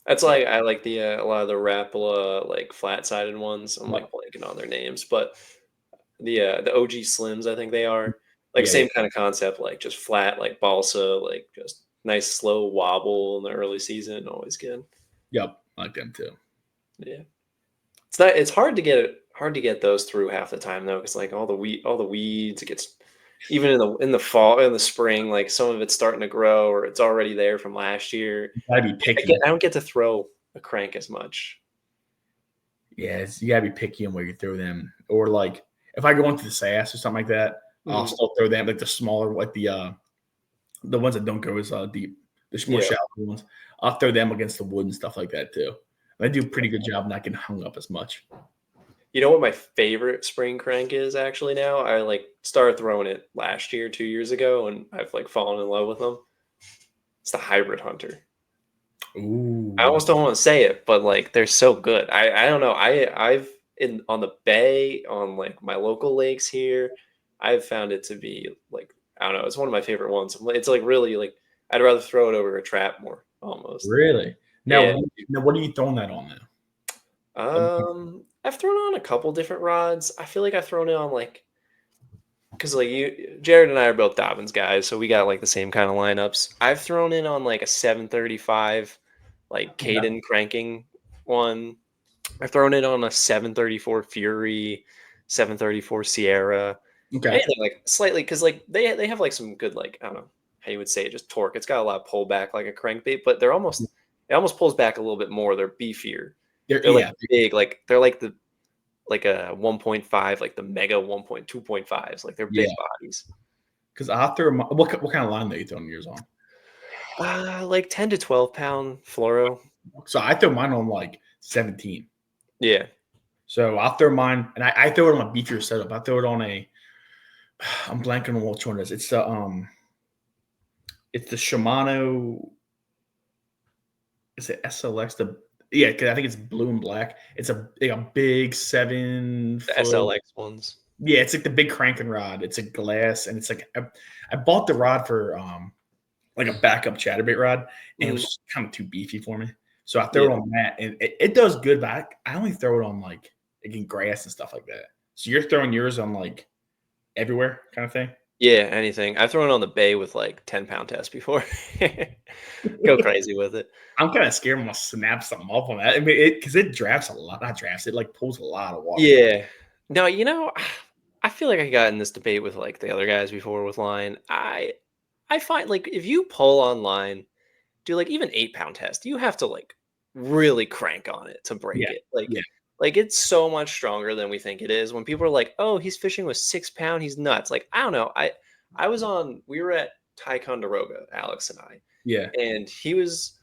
that's like I like the a lot of the Rapala like flat sided ones. I'm like blanking on their names, but the OG Slims, I think they are like same kind of concept, like just flat, like balsa, like just nice slow wobble in the early season, always good. Yep, I like them too. Yeah, it's hard to get those through half the time though, because like all the weeds, it gets even in the fall, in the spring, like some of it's starting to grow or it's already there from last year. You gotta be picky. I don't get to throw a crank as much. Yeah, you gotta be picky on where you throw them. Or like if I go into the SAS or something like that, I'll still throw them like the smaller, like the ones that don't go as deep, the more shallow ones. I'll throw them against the wood and stuff like that too. They do a pretty good job not getting hung up as much. You know what my favorite spring crank is actually now? I like started throwing it last year, 2 years ago, and I've like fallen in love with them. It's the Hybrid Hunter. Ooh. I almost don't want to say it, but like they're so good. I don't know. I've in on the bay on like my local lakes here, I've found it to be like I don't know. It's one of my favorite ones. It's like really like I'd rather throw it over a trap more almost. Really? Yeah. Now what are you throwing that on now? I've thrown on a couple different rods. I feel like I've thrown it on like because like Jared and I are both Dobbins guys, so we got like the same kind of lineups. I've thrown in on like a 735, like Caden cranking one. I've thrown it on a 734 Fury, 734 Sierra. Okay. Anything like slightly because like they have like some good like I don't know how you would say it, just torque. It's got a lot of pullback like a crankbait, but it almost pulls back a little bit more. They're beefier. They're like big, like they're like a 1.5, like the Mega 1.2.5s. Like they're big bodies. Because I throw what kind of line that you throwing yours on? Like 10 to 12 pound fluoro. So I throw mine on like 17. Yeah. So I'll throw mine, and I throw it on a beefier setup. I throw it on I'm blanking on which one it is. It's the Shimano. Is it SLX? Because I think it's blue and black. It's a big 7-foot. The SLX ones. Yeah, it's like the big cranking rod. It's a glass, and it's like I bought the rod for like a backup chatterbait rod, and it was just kind of too beefy for me. So I throw it on that, and it does good, but I only throw it on like again grass and stuff like that. So you're throwing yours on like everywhere kind of thing? Yeah, anything. I've thrown on the bay with like 10-pound test before. Go crazy with it. I'm kind of scared I'm gonna snap something up on that. I mean, because it drafts a lot. Not drafts. It like pulls a lot of water. Yeah. No, I feel like I got in this debate with like the other guys before with line. I find like if you pull on line, do like even 8-pound test, you have to like really crank on it to break Yeah, it. Like yeah. like it's so much stronger than we think it is. When people are like, "Oh, he's fishing with 6 pound, he's nuts." Like I don't know. We were at Ticonderoga, Alex and I, Yeah. and he was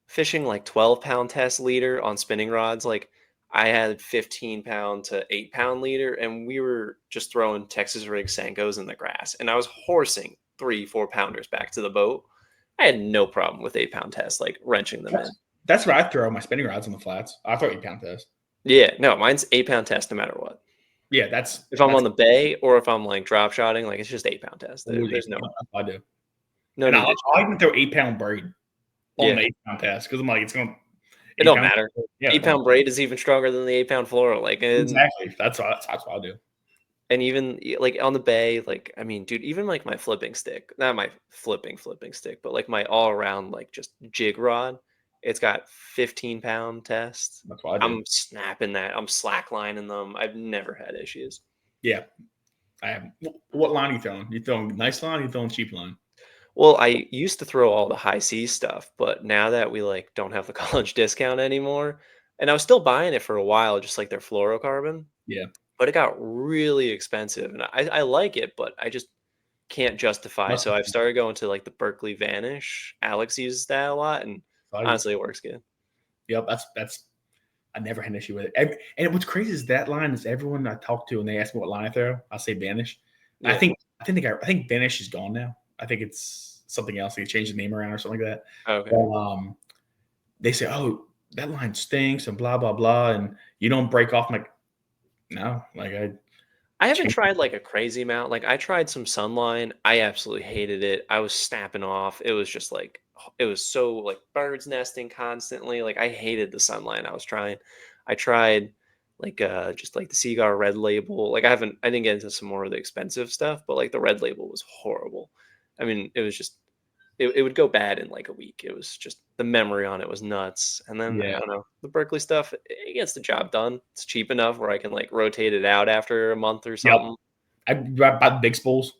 fishing like 12-pound test leader on spinning rods. Like I had 15-pound to 8-pound leader, and we were just throwing Texas rig Senkos in the grass, and I was horsing 3-4 pounders back to the boat. I had no problem with 8-pound tests, like wrenching them in. That's what I throw my spinning rods on the flats. I throw 8-pound test. Yeah, no, mine's 8-pound test no matter what. Yeah, If I'm on the bay or if I'm like drop shotting, like it's just 8-pound test. There's no, I do. no And need. I'll even throw 8-pound braid on the Yeah. 8-pound test because I'm like, it's gonna. It don't matter. Yeah, 8-pound braid is even stronger than the 8-pound fluoro. Like exactly. That's what I do. and even like on the bay, like I mean, dude, even like my flipping stick, not my flipping stick, but like my all around like just jig rod, it's got 15-pound test. That's what I do. I'm snapping that. I'm slacklining them. I've never had issues. Yeah, I have. What line are you throwing? You throwing nice line? Or you throwing cheap line? Well, I used to throw all the high C stuff, but now that we like don't have the college discount anymore, and I was still buying it for a while, just like their fluorocarbon, Yeah. but it got really expensive, and I like it, but I just can't justify. So I've started going to like the Berkeley Vanish. Alex uses that a lot, and honestly, it works good. Yep, that's. I never had an issue with it. And what's crazy is that line is everyone I talk to and they ask me what line I throw, I say Vanish. Yeah. I think Vanish is gone now. I think it's something else. They changed the name around or something like that. Okay. But, they say, "Oh, that line stinks," and blah blah blah, and you don't break off. I'm like, no, like I haven't tried like a crazy amount. Like I tried some Sunline. I absolutely hated it. I was snapping off. It was just like it was so like birds nesting constantly. Like I hated the Sunline I was trying. I tried like just like the Seagar Red Label. Like I didn't get into some more of the expensive stuff, but like the Red Label was horrible. I mean, it was just it would go bad in like a week. It was just the memory on it was nuts. And then I don't know, the Berkeley stuff, it gets the job done. It's cheap enough where I can like rotate it out after a month or something. I buy the big spools.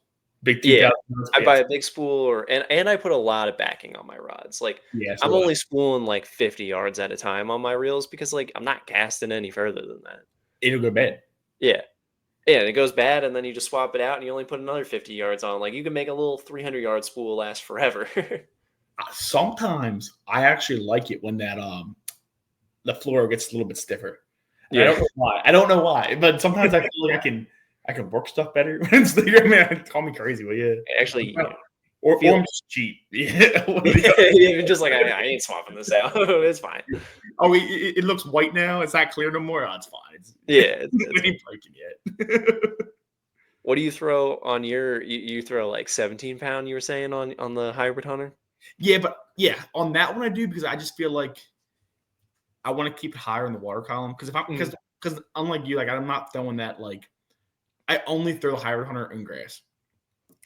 Big Yeah, 2000. I buy a big spool, and I put a lot of backing on my rods. Like, Yeah, I'm so only spooling like 50 yards at a time on my reels because like I'm not casting any further than that. it'll go bad. Yeah. Yeah, and it goes bad, and then you just swap it out, and you only put another 50 yards on. Like, you can make a little 300-yard spool last forever. Sometimes I actually like it when that the floor gets a little bit stiffer. And I Yeah. don't know why. I don't know why, but sometimes I feel like I can work stuff better when it's I mean, call me crazy, but yeah. Actually, Or feel I'm just cheap. Yeah. yeah, just like, I ain't swapping this out. It's fine. Oh, it looks white now. It's not clear no more. Oh, it's fine. Yeah, It ain't breaking yet. what do you throw on you throw, like, 17-pound, you were saying, on the hybrid hunter? Yeah, but yeah, on that one I do because I just feel like I want to keep it higher in the water column because if I'm Mhm. because unlike you, like I'm not throwing that like I only throw hybrid hunter in grass.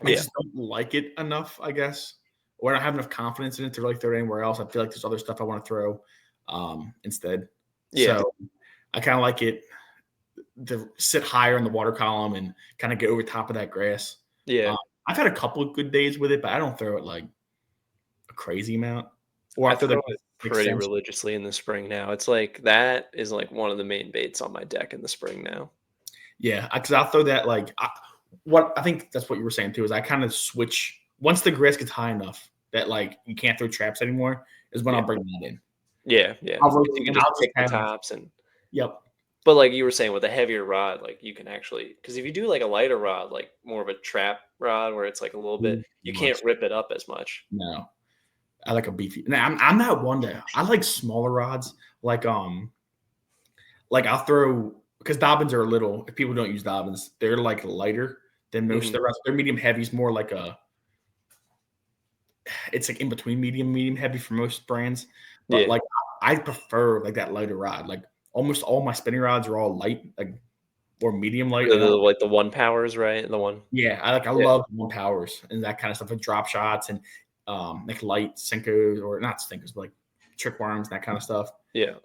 I Yeah. just don't like it enough, I guess, or I don't have enough confidence in it to really throw it anywhere else. I feel like there's other stuff I want to throw instead. Yeah. So I kind of like it to sit higher in the water column and kind of get over top of that grass. Yeah. Um, I've had a couple of good days with it, but I don't throw it like a crazy amount. Or I after throw the it pretty extension. religiously in the spring now. It's like that is, like, one of the main baits on my deck in the spring now. Yeah, because I'll throw that like what I think that's what you were saying too is I kind of switch once the grass gets high enough that like you can't throw traps anymore is when Yeah. I'll bring that in. Yeah, yeah. I'll 'Cause you can and just I'll just pick the have tops and yep. but like you were saying with a heavier rod, like, you can actually because if you do, like, a lighter rod, like, more of a trap rod where it's, like, a little bit Too you can't much. rip it up as much. No, I like a beefy. Now I'm not one that I like smaller rods. Like I'll throw because Dobbins are a little. If people don't use Dobbins, they're like lighter than most of Mhm. the rods. They're medium heavy. Is more like it's like in between medium heavy for most brands. But Yeah. like I prefer like that lighter rod. Like almost all my spinning rods are all light, like or medium light. The They don't. like, the 1 powers, right? The one Yeah, I Yeah. love one powers and that kind of stuff, like drop shots and like light sinkers or not sinkers, but like trick worms, that kind of stuff. Yeah.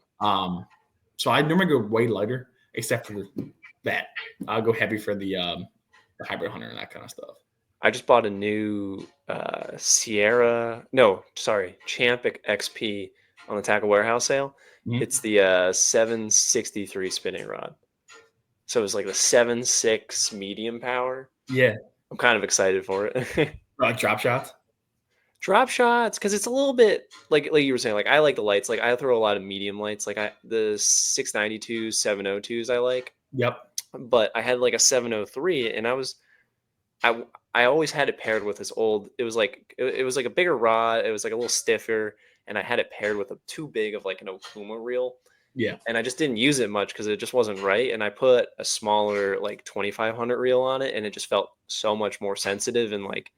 So I normally go way lighter, except for that. I'll go heavy for the hybrid hunter and that kind of stuff. I just bought a new, Sierra no, sorry, Champ XP on the Tackle Warehouse sale. Mhm. It's the, 763 spinning rod. So it's like the 7.6 medium power. Yeah, I'm kind of excited for it. drop shots. Drop shots, because it's a little bit like you were saying, like, I like the lights, like, I throw a lot of medium lights, like, the 692s, 702s I like, Yep. but I had, like, a 703, and I I always had it paired with this old it was like a bigger rod, it was, like, a little stiffer, and I had it paired with a too big of, like, an Okuma reel, Yeah. and I just didn't use it much because it just wasn't right, and I put a smaller, like, 2500 reel on it, and it just felt so much more sensitive and, like,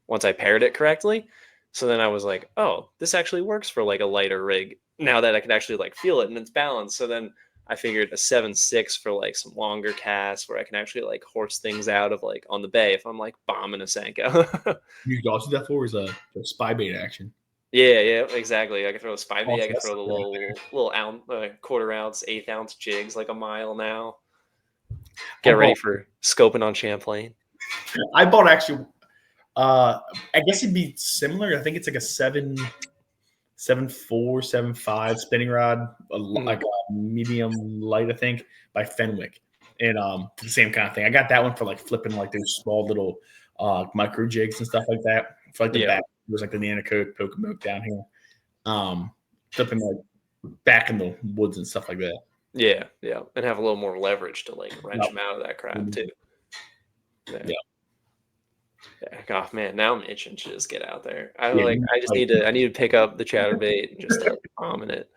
once I paired it correctly. So then I was like, "Oh, this actually works for, like, a lighter rig now that I can actually, like, feel it and it's balanced." So then I figured a 7.6 for, like, some longer casts where I can actually, like, horse things out of, like, on the bay if I'm, like, bombing a Senko. You also that for is a spy bait action. Yeah, yeah, exactly. I could throw a spy bait, I Also, could that's throw the little ounce, quarter ounce, eighth ounce jigs, like a mile now. I Get ready bought for scoping on Champlain. I bought actually I guess it'd be similar. I think it's like a 7.4, 7.5 spinning rod, Mhm. like a medium light, I think, by Fenwick. And the same kind of thing. I got that one for like flipping like those small little micro jigs and stuff like that. For like the Yeah. back, it was like the Nana Coke, Pokemoke down here. Flipping like back in the woods and stuff like that. Yeah, yeah, and have a little more leverage to, like, wrench Yep. them out of that crap too. Yeah. Yeah. Yeah. Oh man, now I'm itching to just get out there. Yeah. I just Like, need to pick up the chatterbait and just start bombing it.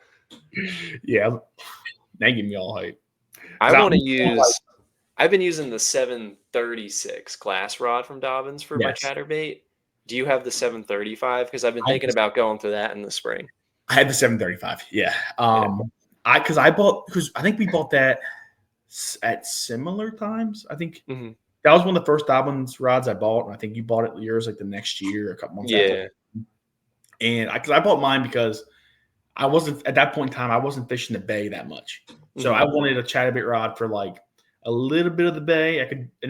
yeah. Now you give me all hype. I 'Cause want to like, use I've been using the 736 glass rod from Dobbins for my yes. chatterbait. Do you have the 735? Because I've been I thinking about going through that in the spring. I had the 735. Yeah. Yeah. I bought because I think we bought that at similar times. I think Mhm. that was one of the first Dobbins rods I bought, and I think you bought it yours like the next year, a couple months after. Yeah. And because I bought mine because I wasn't at that point in time I wasn't fishing the bay that much, so I Mhm. wanted a chatterbait rod for like a little bit of the bay. I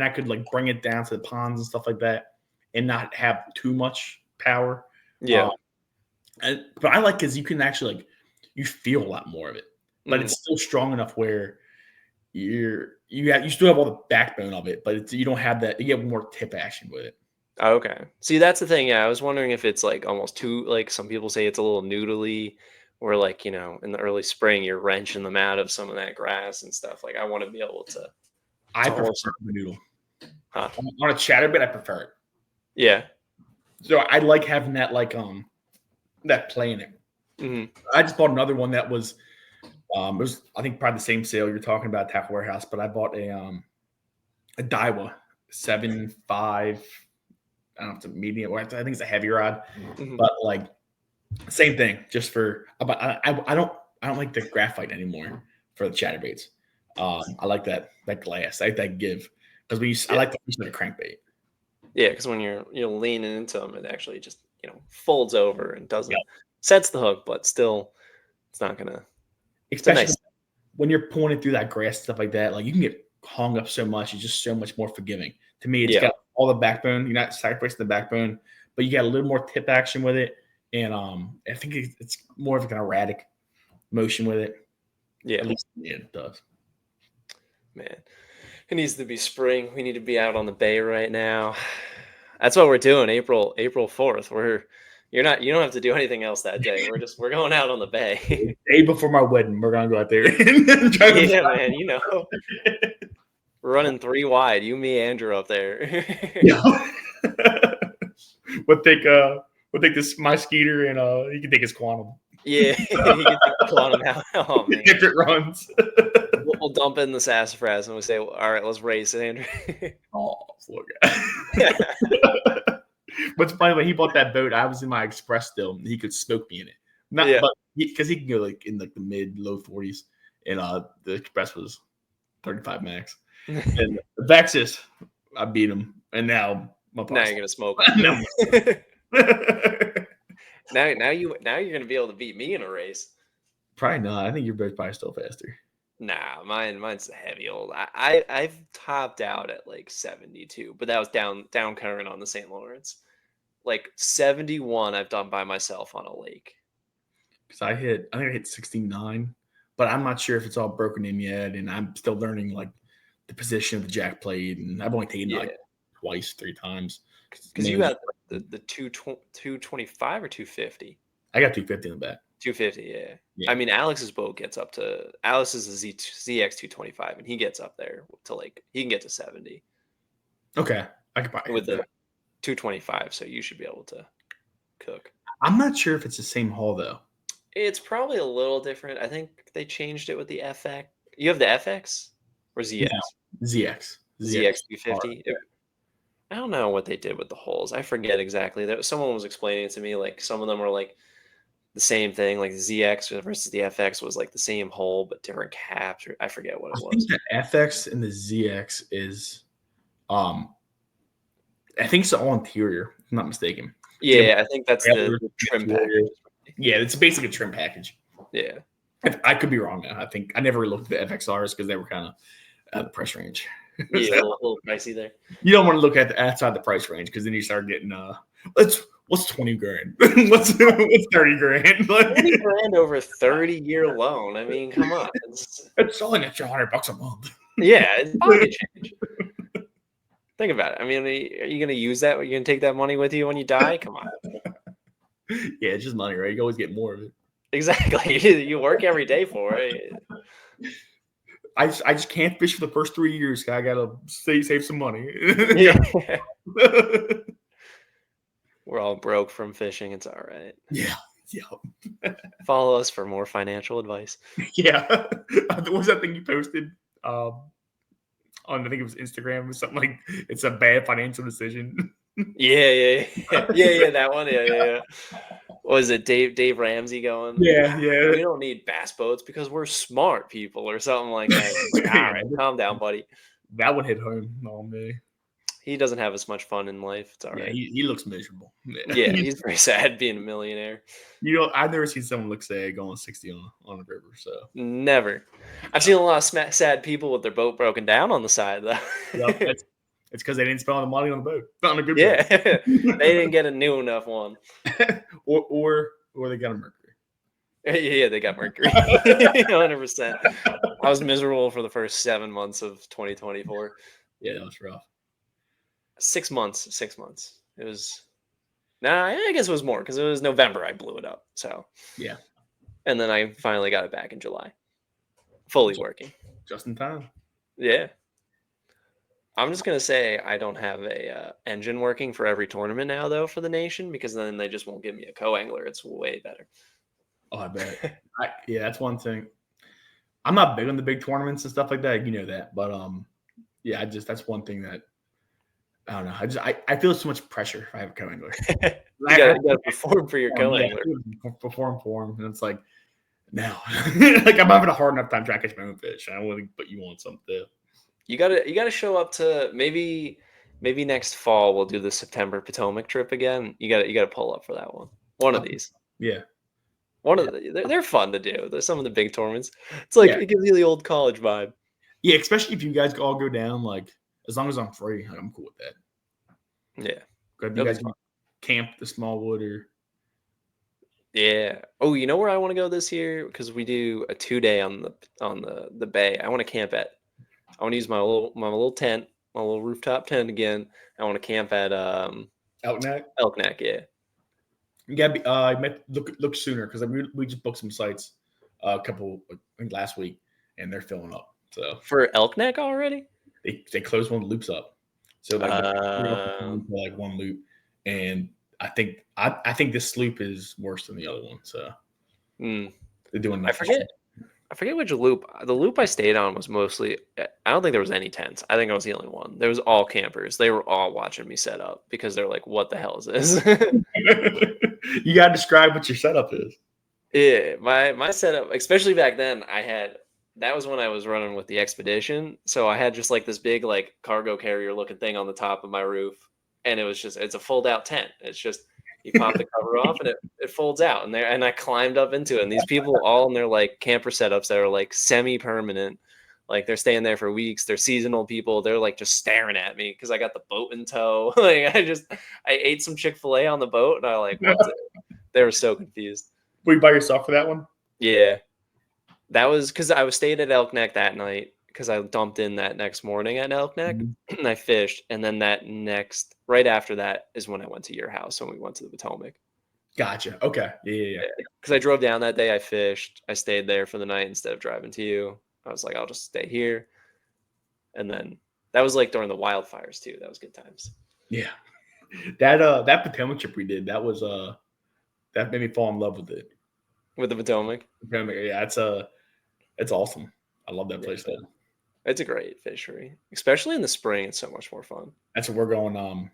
could like bring it down to the ponds and stuff like that. and not have too much power. Yeah. But I like because you can actually like you feel a lot more of it, but it's still strong enough where you still have all the backbone of it, but you don't have that. You get more tip action with it. Okay. See, that's the thing. Yeah, I was wondering if it's like almost too like some people say it's a little noodly, or like in the early spring you're wrenching them out of some of that grass and stuff. Like I want to be able to. I prefer horse. the noodle. Huh? On a chatterbait, I prefer it. Yeah. So I like having that that play in it. I just bought another one that was it was I think probably the same sale you're talking about, Tackle Warehouse, but I bought a Daiwa 7.5. I don't know if it's a medium or I think it's a heavy rod, but like same thing. Just for I don't like the graphite anymore for the chatterbaits. I like that glass. I like that give because I like the use of the crankbait. Yeah, because when you're leaning into them, it actually just folds over and doesn't sets the hook, but still, it's not gonna. Especially when you're pulling it through that grass stuff like that, like you can get hung up so much. It's just so much more forgiving. To me, it's got all the backbone. You're not sacrificing the backbone, but you got a little more tip action with it, and I think it's more of like an erratic motion with it. Yeah, at least it does. Man, it needs to be spring. We need to be out on the bay right now. That's what we're doing. April 4th. You don't have to do anything else that day. We're going out on the bay. Day before my wedding, we're gonna go out there. Yeah, man. We're running 3 wide. You, me, Andrew up there. Yeah. We'll take my Skeeter and he can take his Quantum. Yeah, he can take the Quantum out. Oh man, if it runs. We'll dump in the sassafras and we'll say, "All right, let's race it, Andrew." Oh, poor guy. What's funny, when he bought that boat, I was in my Express still, and he could smoke me in it. But because he can go like in like the low 40s, and the Express was 35 max. And the Vexus, I beat him, and now you're gonna smoke. Now you're gonna be able to beat me in a race. Probably not. I think your boat's probably still faster. Nah, mine's a heavy old. I've topped out at like 72, but that was down current on the St. Lawrence. Like 71, I've done by myself on a lake. Because I think I hit 69, but I'm not sure if it's all broken in yet, and I'm still learning like the position of the jack plate, and I've only taken like twice, 3 times. Because you got the 225 or 250. I got 250 in the back. 250, yeah. I mean, Alex's boat gets up to Alex's is a ZX 225, and he gets up there to like he can get to 70. Okay, I could buy with the 225, so you should be able to cook. I'm not sure if it's the same hull though. It's probably a little different. I think they changed it with the FX. You have the FX or ZX? No, ZX 250. I don't know what they did with the hulls. I forget exactly. Someone was explaining it to me. Like some of them were like the same thing. Like the ZX versus the FX was like the same hull but different caps. Or I forget what it was. I think the FX and the ZX is, I think it's all interior. If I'm not mistaken. Yeah, I think that's the trim package. Yeah, it's basically a trim package. Yeah, I could be wrong now. I think I never looked at the FXRs because they were kind of at the price range. Yeah, a little pricey there. You don't want to look at outside the price range because then you start getting what's 20 grand? what's 30 grand? 20 grand over a 30-year loan. I mean, come on. It's only at you $100 a month. Yeah, it's pocket change. Think about it. I mean, are you going to use that? Are you going to take that money with you when you die? Come on. Yeah, it's just money, right? You always get more of it. Exactly. You work every day for it. I just can't fish for the first 3 years. I gotta save some money. Yeah. We're all broke from fishing. It's all right. Yeah. Follow us for more financial advice. Yeah. What was that thing you posted? On I think it was Instagram or something like it's a bad financial decision. Yeah. That one. Yeah. What was it Dave Ramsey going? Yeah. We don't need bass boats because we're smart people or something like that. Like, all right, calm down, buddy. That one hit home on me. He doesn't have as much fun in life. It's all right. He looks miserable. Yeah, he's very sad being a millionaire. I've never seen someone look sad going 60 on a river. So never. I've seen a lot of sad people with their boat broken down on the side though. Yep, It's because they didn't spend all the money on the boat. Not on a good Yeah, boat. they didn't get a new enough one. or they got a Mercury. Yeah, they got Mercury. 100%. I was miserable for the first 7 months of 2024. Yeah, that was rough. 6 months. 6 months. It was. Nah, I guess it was more because it was November. I blew it up. So yeah, and then I finally got it back in July, fully working. Just in time. Yeah. I'm just gonna say I don't have a engine working for every tournament now, though, for the nation, because then they just won't give me a co-angler. It's way better. Oh, I bet. Yeah, that's one thing. I'm not big on the big tournaments and stuff like that. You know that, but yeah, that's one thing that I don't know. I feel so much pressure if I have a co-angler. You gotta perform for your co-angler. Yeah, perform for him, and it's like now, like I'm having a hard enough time trying to catch my own fish. I want to put you on something. You gotta show up to maybe next fall we'll do the September Potomac trip again. You gotta pull up for that one. One of these. Yeah. One of they're fun to do. There's some of the big tournaments. It's like it gives you the old college vibe. Yeah, especially if you guys all go down. Like as long as I'm free, I'm cool with that. Yeah. If you guys can camp the Smallwood or. Yeah. Oh, you know where I want to go this year? Because we do a 2-day on the bay. I want to camp at. I want to use my little tent, my little rooftop tent again. I want to camp at Elk Neck. Elk Neck, yeah. You gotta be. I might look sooner because we just booked some sites I think last week, and they're filling up. So for Elk Neck already, they closed one of the loops up. So like one loop, and I think this loop is worse than the other one. So they're doing. I forget which loop. The loop I stayed on was mostly. I don't think there was any tents. I think I was the only one. There was all campers. They were all watching me set up because they're like, "What the hell is this?" You gotta describe what your setup is. Yeah, my setup, especially back then, that was when I was running with the expedition. So I had just like this big like cargo carrier looking thing on the top of my roof, and it's a fold out tent. It's just you pop the cover off and it folds out, and I climbed up into it. And these people all in their like camper setups that are like semi permanent, like they're staying there for weeks. They're seasonal people. They're like just staring at me because I got the boat in tow. Like I ate some Chick-fil-A on the boat, and I like what's it? They were so confused. Were you by yourself for that one? Yeah. That was because I was stayed at Elk Neck that night because I dumped in that next morning at Elk Neck and I fished. And then right after that is when I went to your house when we went to the Potomac. Gotcha. Okay. Yeah. Because I drove down that day. I fished. I stayed there for the night instead of driving to you. I was like, I'll just stay here. And then that was like during the wildfires too. That was good times. Yeah. That Potomac trip we did, that was that made me fall in love with it. With the Potomac? Yeah, it's awesome. I love that place though. It's a great fishery. Especially in the spring, it's so much more fun. That's what we're going.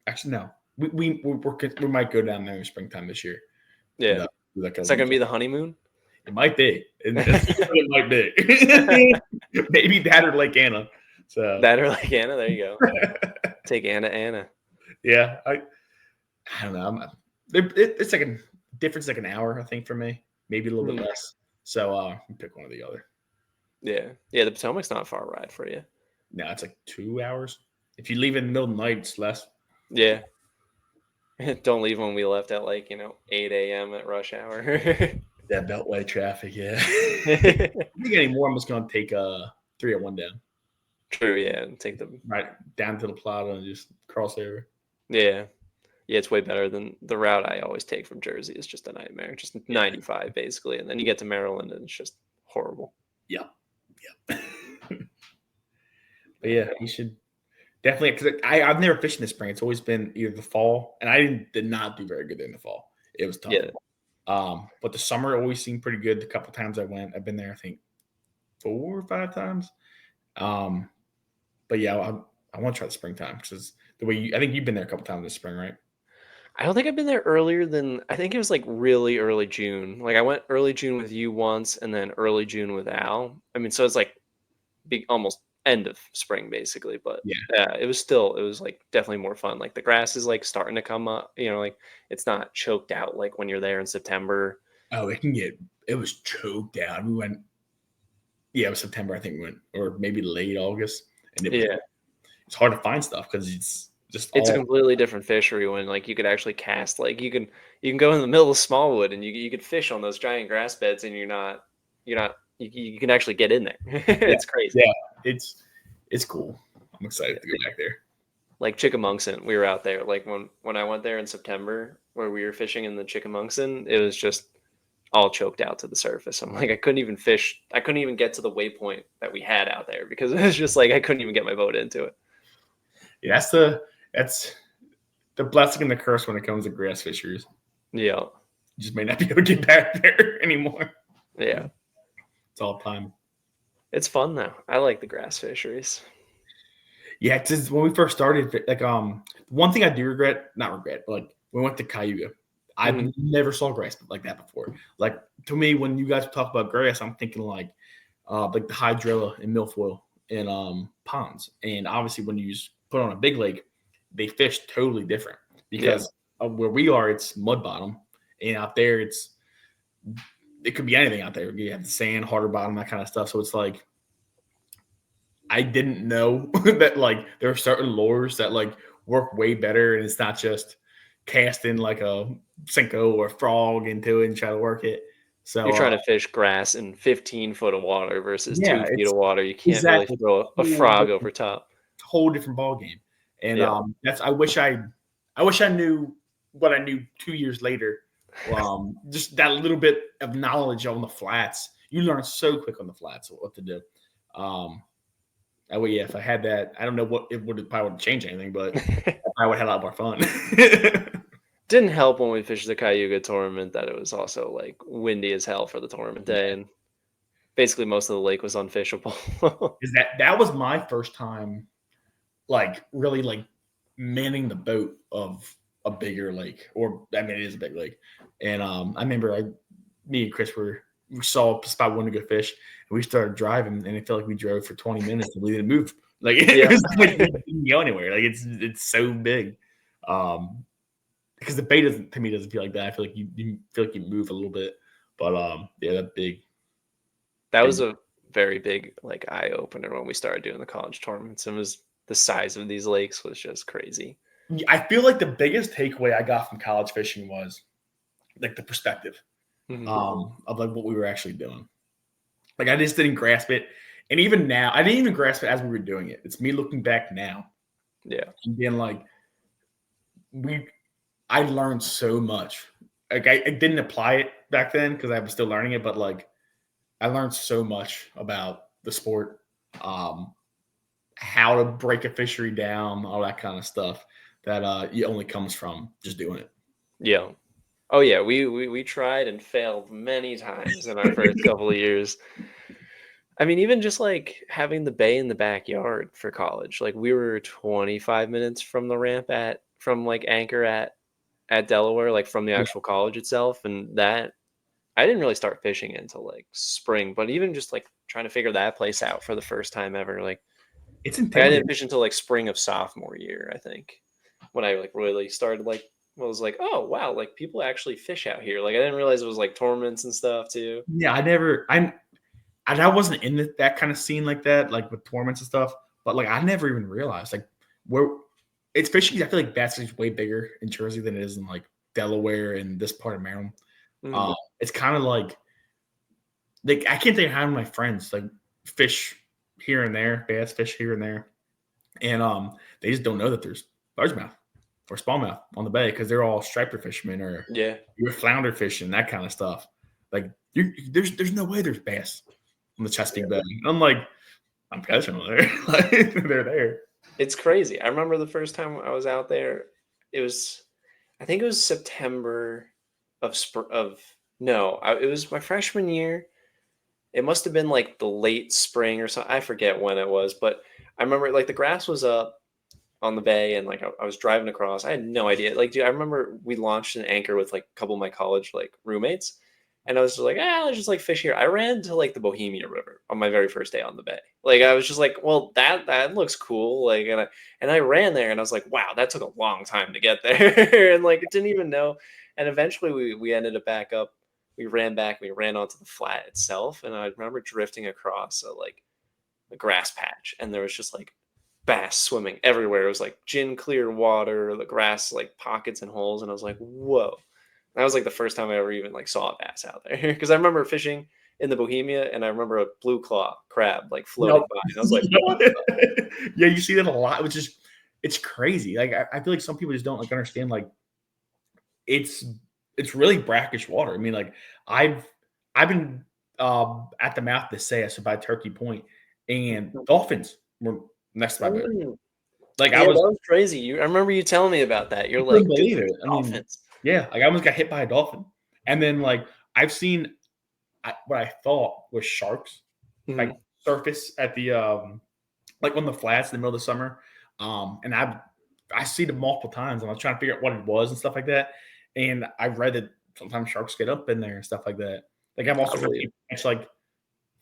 Actually, no. We might go down there in springtime this year. Yeah. Is that gonna be the honeymoon? It might be. It might be. Maybe that or Lake Anna. So that or Lake Anna. There you go. Take Anna. Yeah, I don't know. It's like a difference, like an hour, I think, for me. Maybe a little bit less. So pick one or the other. Yeah. The Potomac's not a far ride for you. No, it's like 2 hours. If you leave in the middle of the night, it's less. Yeah. Don't leave when we left at 8 a.m. at rush hour. That Beltway traffic, yeah. I think anymore, I'm just going to take 301 down. True, yeah. Take them right down to the Plata and just cross over. Yeah. Yeah, it's way better than the route I always take from Jersey. It's just a nightmare. Just 95, basically. And then you get to Maryland, and it's just horrible. Yeah. But yeah, you should definitely, because I've never fished in the spring. It's always been either the fall, and I did not do very good in the fall. It was tough. Yeah. But the summer always seemed pretty good. The couple times I went, I've been there, I think, 4 or 5 times. But yeah, I want to try the springtime because the way I think you've been there a couple times this spring, right? I don't think I've been there earlier than, I think it was like really early June. Like I went early June with you once and then early June with Al. I mean, so it's like almost end of spring basically, but yeah, it was like definitely more fun. Like the grass is like starting to come up, like it's not choked out like when you're there in September. Oh, it was choked out. We went, it was September, I think we went, or maybe late August. And it's hard to find stuff because it's just It's a all completely different fishery when like you could actually cast like you can go in the middle of Smallwood and you could fish on those giant grass beds and you can actually get in there. yeah, It's crazy. yeah. It's cool. I'm excited to go back there. Like Chickamauga, we were out there. Like when I went there in September, where we were fishing in the Chickamauga, it was just all choked out to the surface. I'm like, I couldn't even fish. I couldn't even get to the waypoint that we had out there because it was just like I couldn't even get my boat into it. Yeah, that's the blessing and the curse when it comes to grass fisheries. Yeah, You just may not be able to get back there anymore. yeah. It's all time. It's fun though. I like the grass fisheries. Yeah, it's just when we first started, like one thing I do regret, not regret, but like we went to Cayuga. I never saw grass like that before. Like to me, when you guys talk about grass, I'm thinking like the hydrilla and milfoil and ponds. And obviously, when you put on a big lake, they fish totally different because where we are, it's mud bottom, and out there, it could be anything out there. You have the sand, harder bottom, that kind of stuff. So it's like I didn't know that like there are certain lures that like work way better, and it's not just casting like a Cinco or a frog into it and try to work it. So You're trying to fish grass in 15 foot of water versus yeah, 2 feet it's of water. You can't really exactly throw a frog over top. whole different ball game. And Yeah. that's I wish I knew what I knew 2 years later. Just that little bit of knowledge on the flats. You learn so quick on the flats what to do. That way, yeah, if I had that, I don't know what it would probably wouldn't change anything, but I would have a lot more fun. Didn't help when we fished the Cayuga tournament that it was also like windy as hell for the tournament day, and basically most of the lake was unfishable. Is that was my first time, like really like manning the boat of a bigger lake, or I mean it is a big lake, and I remember me and Chris we saw a spot we wanted to go fish, and we started driving, and it felt like we drove for 20 minutes and we didn't move. Like it was like we didn't go anywhere. Like it's so big. Because the bay doesn't feel like that. I feel like you feel like you move a little bit, but yeah, that big. That was a very big like eye opener when we started doing the college tournaments. It was the size of these lakes was just crazy. I feel like the biggest takeaway I got from college fishing was like the perspective of like what we were actually doing. Like I just didn't grasp it, and even now, I didn't even grasp it as we were doing it. It's me looking back now, and being like, I learned so much. Like I didn't apply it back then because I was still learning it, but like I learned so much about the sport, how to break a fishery down, all that kind of stuff that it only comes from just doing it. Yeah. Oh yeah, we tried and failed many times in our first couple of years. I mean, even just like having the bay in the backyard for college. Like we were 25 minutes from the ramp from like Anchor at Delaware, like from the Yeah. actual college itself, and that I didn't really start fishing until like spring, but even just like trying to figure that place out for the first time ever, like It's I intimidating. didn't fish until like spring of sophomore year, I think, when I like really started like was like, oh wow, like people actually fish out here. Like I didn't realize it was like tournaments and stuff too. Yeah, I wasn't in that kind of scene like that, like with tournaments and stuff. But like I never even realized like where it's fishing. I feel like Bassin is way bigger in Jersey than it is in like Delaware and this part of Maryland. It's kind of like I can't think of how my friends like fish here and there, bass fish here and there, and they just don't know that there's largemouth or smallmouth on the bay because they're all striper fishermen or you're flounder fishing, that kind of stuff. Like there's no way there's bass on the Chesapeake Bay. I'm like, I'm catching them there. Like, they're there. It's crazy. I remember the first time I was out there, I think it was September it was my freshman year. It must have been like the late spring or something. I forget when it was, but I remember like the grass was up on the bay and like I was driving across. I had no idea. Like, dude, I remember we launched an anchor with like a couple of my college like roommates, and I was just like, let's just like fish here. I ran to like the Bohemia River on my very first day on the bay. Like I was just like, well, that looks cool. Like, and I ran there and I was like, wow, that took a long time to get there, and like it didn't even know. And eventually we ended up back up. We ran back. We ran onto the flat itself, and I remember drifting across a grass patch, and there was just like bass swimming everywhere. It was like gin clear water, the grass like pockets and holes, and I was like, whoa. That was like the first time I ever even like saw a bass out there because I remember fishing in the Bohemia and I remember a blue claw crab like floating by, and I was like, what? Yeah, you see that a lot, which is it's crazy. Like I feel like some people just don't like understand like it's really brackish water. I mean, like I've been at the mouth of the Sayas by Turkey Point, and dolphins were next to my boat. Mm. Like Yeah, that was crazy. I remember you telling me about that. You're couldn't like, dude, believe it. there's I mean, dolphins. yeah, like I almost got hit by a dolphin, and then like I've seen what I thought was sharks like Mhm. surface at the like on the flats in the middle of the summer. And I see them multiple times, and I was trying to figure out what it was and stuff like that. And I read that sometimes sharks get up in there and stuff like that. Like I've I also heard believe it. people catch like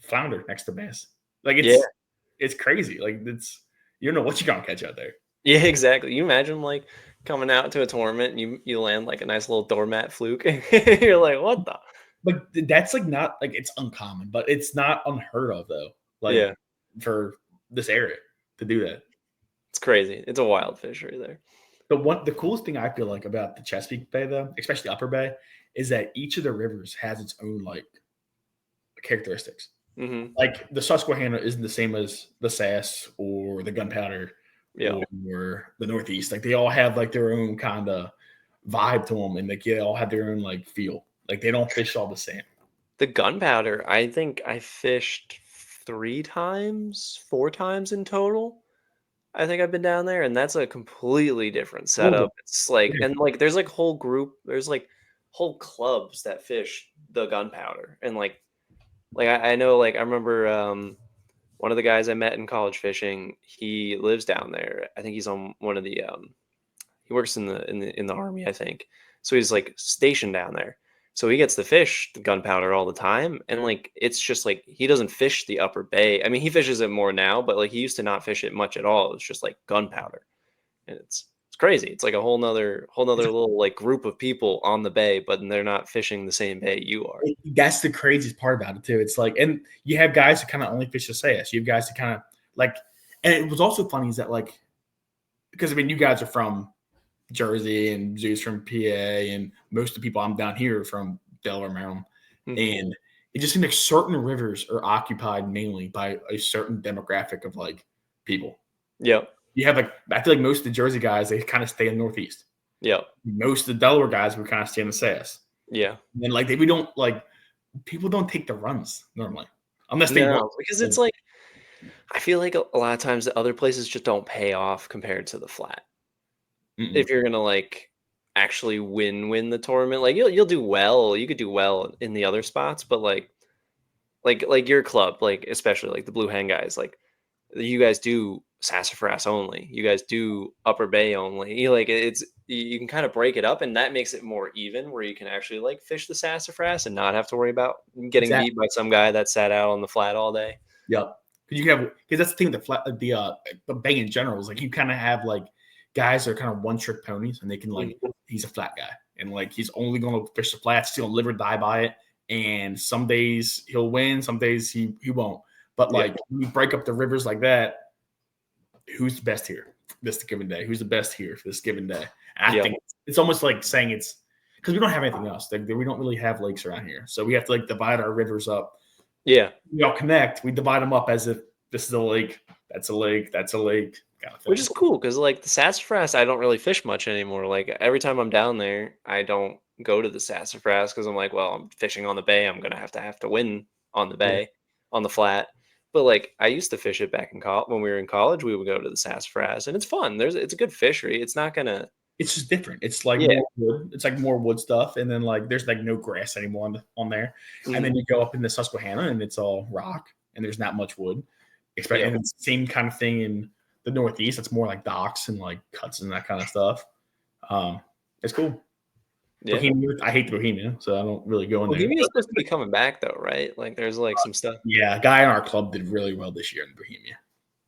flounder next to bass. Like Yeah. it's crazy. Like it's you don't know what you're gonna catch out there. Yeah, exactly. You imagine like coming out to a tournament and you land like a nice little doormat fluke. You're like, what the? But that's like not like it's uncommon, but it's not unheard of though. Like Yeah, for this area to do that. it's crazy. It's a wild fishery there. The coolest thing I feel like about the Chesapeake Bay though, especially Upper Bay, is that each of the rivers has its own like characteristics. Hmm. Like the Susquehanna isn't the same as the Sass or the Gunpowder Yeah. or the Northeast. Like they all have like their own kind of vibe to them, and like they all have their own like feel. Like they don't fish all the same. The gunpowder, I think I fished 3 times, 4 times in total. I think I've been down there, and that's a completely different Oh, setup. It's like, yeah. and like, there's like whole group, there's like whole clubs that fish the gunpowder, and like I know, like I remember one of the guys I met in college fishing. He lives down there. I think he's on one of the he works in the army, I think. So he's like stationed down there. So he gets to fish the gunpowder all the time, and like it's just like he doesn't fish the upper bay. I mean, he fishes it more now, but like he used to not fish it much at all. It's just like gunpowder, and it's crazy. It's like a whole nother little like group of people on the bay, but they're not fishing the same bay you are. That's the craziest part about it too. It's like, and you have guys that kind of only fish the Sass. You have guys that kind of like, and it was also funny is that like, because I mean, you guys are from Jersey and Zeus from PA, and most of the people I'm down here are from Delaware, Maryland, Mhm. and it just seems like certain rivers are occupied mainly by a certain demographic of like people. Yep. You have like I feel like most of the Jersey guys they kind of stay in Northeast. Yep. Most of the Delaware guys would kind of stay in the Sass. Yeah. And like we don't like people don't take the runs normally unless they want. No, because it's like I feel like a lot of times the other places just don't pay off compared to the flat. Mm-mm. If you're gonna like actually win the tournament, like you'll do well. You could do well in the other spots, but like your club, like especially like the Blue Hen guys, like you guys do sassafras only. You guys do Upper Bay only. Like it's you can kind of break it up, and that makes it more even, where you can actually like fish the sassafras and not have to worry about getting Exactly. beat by some guy that sat out on the flat all day. Yep. Because you have because that's the thing with the bay in general is like you kind of have like guys that are kind of one trick ponies and they can like Mhm. he's a flat guy and like he's only going to fish the flats, he'll live or die by it. And some days he'll win, some days he won't. But Yeah, like when you break up the rivers like that, who's the best here this given day? Who's the best here for this given day? And I yeah, think it's almost like saying it's because we don't have anything else. Like we don't really have lakes around here, so we have to like divide our rivers up. yeah. We all connect. We divide them up as if this is a lake, that's a lake, that's a lake, kind of Which thing. is cool because like the sassafras, I don't really fish much anymore. Like every time I'm down there, I don't go to the sassafras because I'm like, well, I'm fishing on the bay. I'm gonna have to win on the Yeah. bay, on the flat. But like I used to fish it back in college when we were in college. We would go to the sassafras, and it's fun. It's a good fishery. It's not gonna. It's just different. It's like Yeah. more wood. It's like more wood stuff, and then like there's like no grass anymore on there. And then Mhm. you go up in the Susquehanna, and it's all rock, and there's not much wood. Yeah. And it's the same kind of thing in the Northeast. It's more like docks and like cuts and that kind of stuff. It's cool. Yeah. Bohemia, I hate the Bohemia, so I don't really go in there. Bohemia is supposed to be coming back though, right? Like there's like some stuff. Yeah, a guy in our club did really well this year in Bohemia.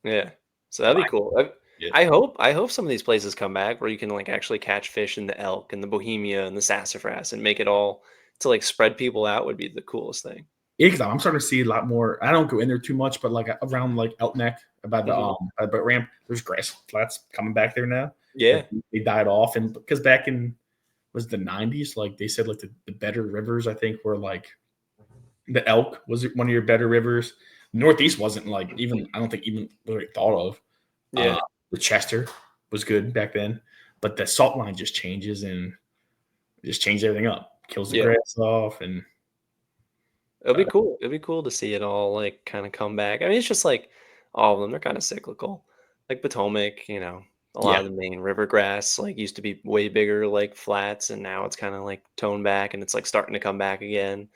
Yeah. So that'd be cool. Yeah. I hope some of these places come back where you can like actually catch fish in the elk and the Bohemia and the sassafras and make it all to like spread people out would be the coolest thing. Yeah, because I'm starting to see a lot more. I don't go in there too much, but like around like Elkneck by the by the boat ramp, there's grass flats coming back there now. Yeah. They died off, and because back in was the 90s, like they said, like the better rivers, I think, were like the Elk was one of your better rivers. Northeast wasn't like even I don't think even really thought of. Yeah. The Chester was good back then, but the salt line just changes and just changes everything up, kills the grass off, and it'll be cool. It'll be cool to see it all like kind of come back. I mean, it's just like all of them, they're kind of cyclical. Like Potomac, you know, a lot of the main river grass like used to be way bigger like flats, and now it's kind of like toned back and it's like starting to come back again.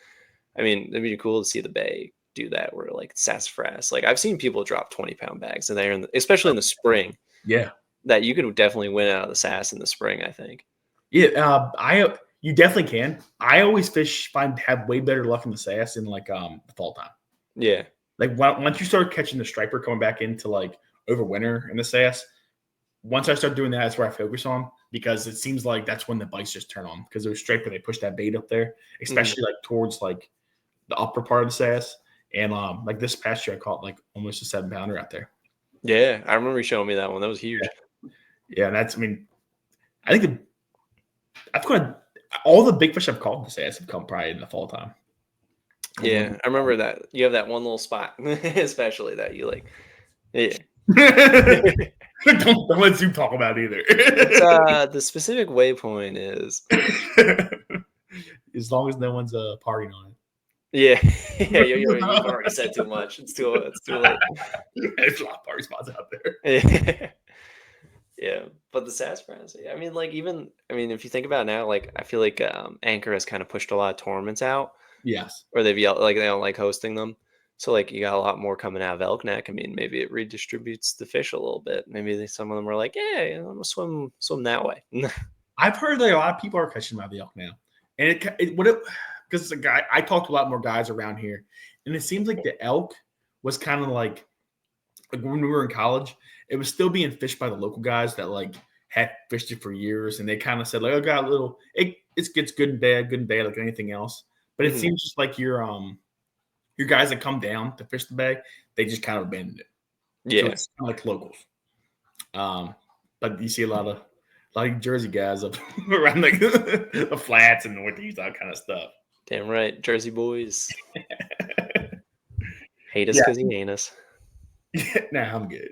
I mean, it'd be cool to see the Bay do that where like sassafras. Like I've seen people drop 20-pound bags in there, especially in the spring. Yeah. That you could definitely win out of the sass in the spring, I think. Yeah, you definitely can. I always have way better luck in the sass in like the fall time. Yeah. Like once you start catching the striper coming back into like over winter in the sass, once I start doing that, that's where I focus on because it seems like that's when the bites just turn on because those striper they push that bait up there, especially like towards like the upper part of the sass. And like this past year, I caught like almost a 7-pounder out there. Yeah, I remember you showing me that one. That was huge. Yeah, that's. I mean, I think I've caught all the big fish I've caught in the sass have come probably in the fall time. Yeah, I remember that. You have that one little spot, especially that you like. Yeah. Don't let Zoom talk about it either. The specific waypoint is as long as no one's partying on it. Yeah, yeah, you've already said too much. It's too late. There's a lot of party spots out there. Yeah, but the sassafras. I mean, like if you think about it now, like I feel like Anchor has kind of pushed a lot of tournaments out. Yes, or they've yelled like they don't like hosting them. So like you got a lot more coming out of Elkneck. I mean, maybe it redistributes the fish a little bit. Maybe some of them are like, yeah, I'm gonna swim that way. I've heard that a lot of people are catching by the elk now, and because a guy I talked to a lot more guys around here, and it seems like the elk was kind of like when we were in college, it was still being fished by the local guys that like had fished it for years, and they kind of said like, "Oh, got a little." It gets good and bad, like anything else. But it seems just like your guys that come down to fish the bay, they just kind of abandoned it. Yeah, so it's kind of like locals. But you see a lot of Jersey guys up around like the flats and northeast, that kind of stuff. Damn right, Jersey boys. Hate us because he ain't us. Nah, I'm good.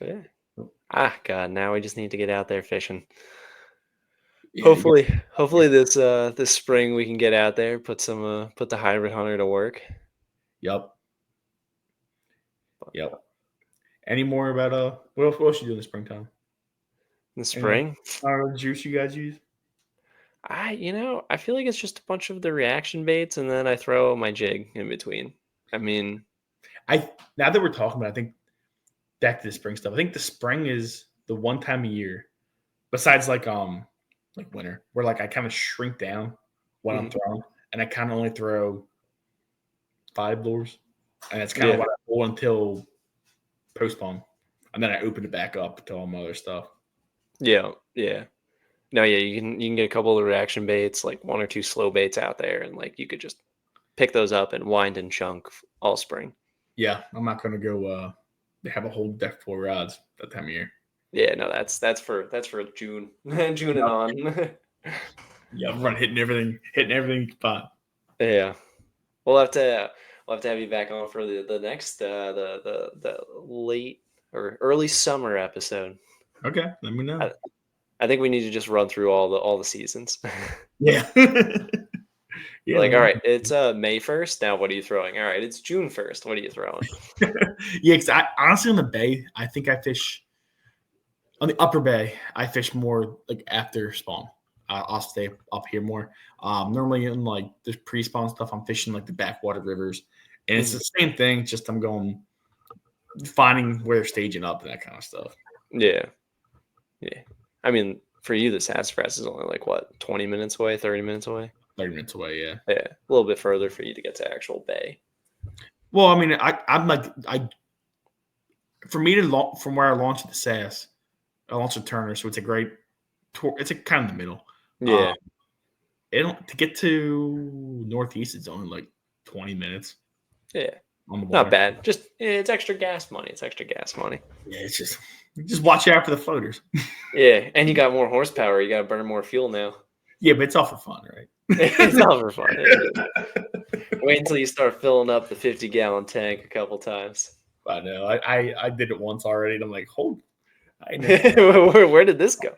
Yeah. God, now we just need to get out there fishing. Yeah, hopefully this spring we can get out there, put the hybrid hunter to work. Yep. Any more about what else you do in the springtime? In the spring? Juice you guys use? I feel like it's just a bunch of the reaction baits, and then I throw my jig in between. I mean, now that we're talking about, I think back to the spring stuff. I think the spring is the one time a year, besides like winter, where like I kind of shrink down what I'm throwing, and I kind of only throw 5 lures, and that's kind of what I pull until postpone, and then I open it back up to all my other stuff. Yeah. No, yeah, you can get a couple of reaction baits, like 1 or 2 slow baits out there, and like you could just pick those up and wind and chunk all spring. Yeah, I'm not gonna go. They have a whole deck full of rods that time of year. Yeah, no, that's for June, June and on. Yeah, I'm hitting everything fine. Yeah, we'll have to have you back on for the next the late or early summer episode. Okay, let me know. I think we need to just run through all the seasons. Yeah. Yeah. Like, all right, it's May 1st. Now, what are you throwing? All right, it's June 1st. What are you throwing? Yeah, because honestly on the bay, I think I fish on the upper bay. I fish more like after spawn. I'll stay up here more. Normally in like the pre-spawn stuff, I'm fishing like the backwater rivers, and it's the same thing. Just I'm going finding where they're staging up and that kind of stuff. Yeah. I mean, for you, the sassafras is only like what, 20 minutes away, 30 minutes away? 30 minutes away, yeah. Yeah, a little bit further for you to get to actual bay. Well, I mean, for me to from where I launched the sass, I launched a Turner, so it's a great tour. It's kind of the middle. Yeah. To get to Northeast, it's only like 20 minutes. Yeah, not bad. Just it's extra gas money. Yeah, it's just watch out for the floaters. Yeah, and you got more horsepower. You got to burn more fuel now. Yeah, but it's all for fun, right? It's all for fun. Wait until you start filling up the 50-gallon tank a couple times. I know. I did it once already, and I'm like, hold. Where did this go?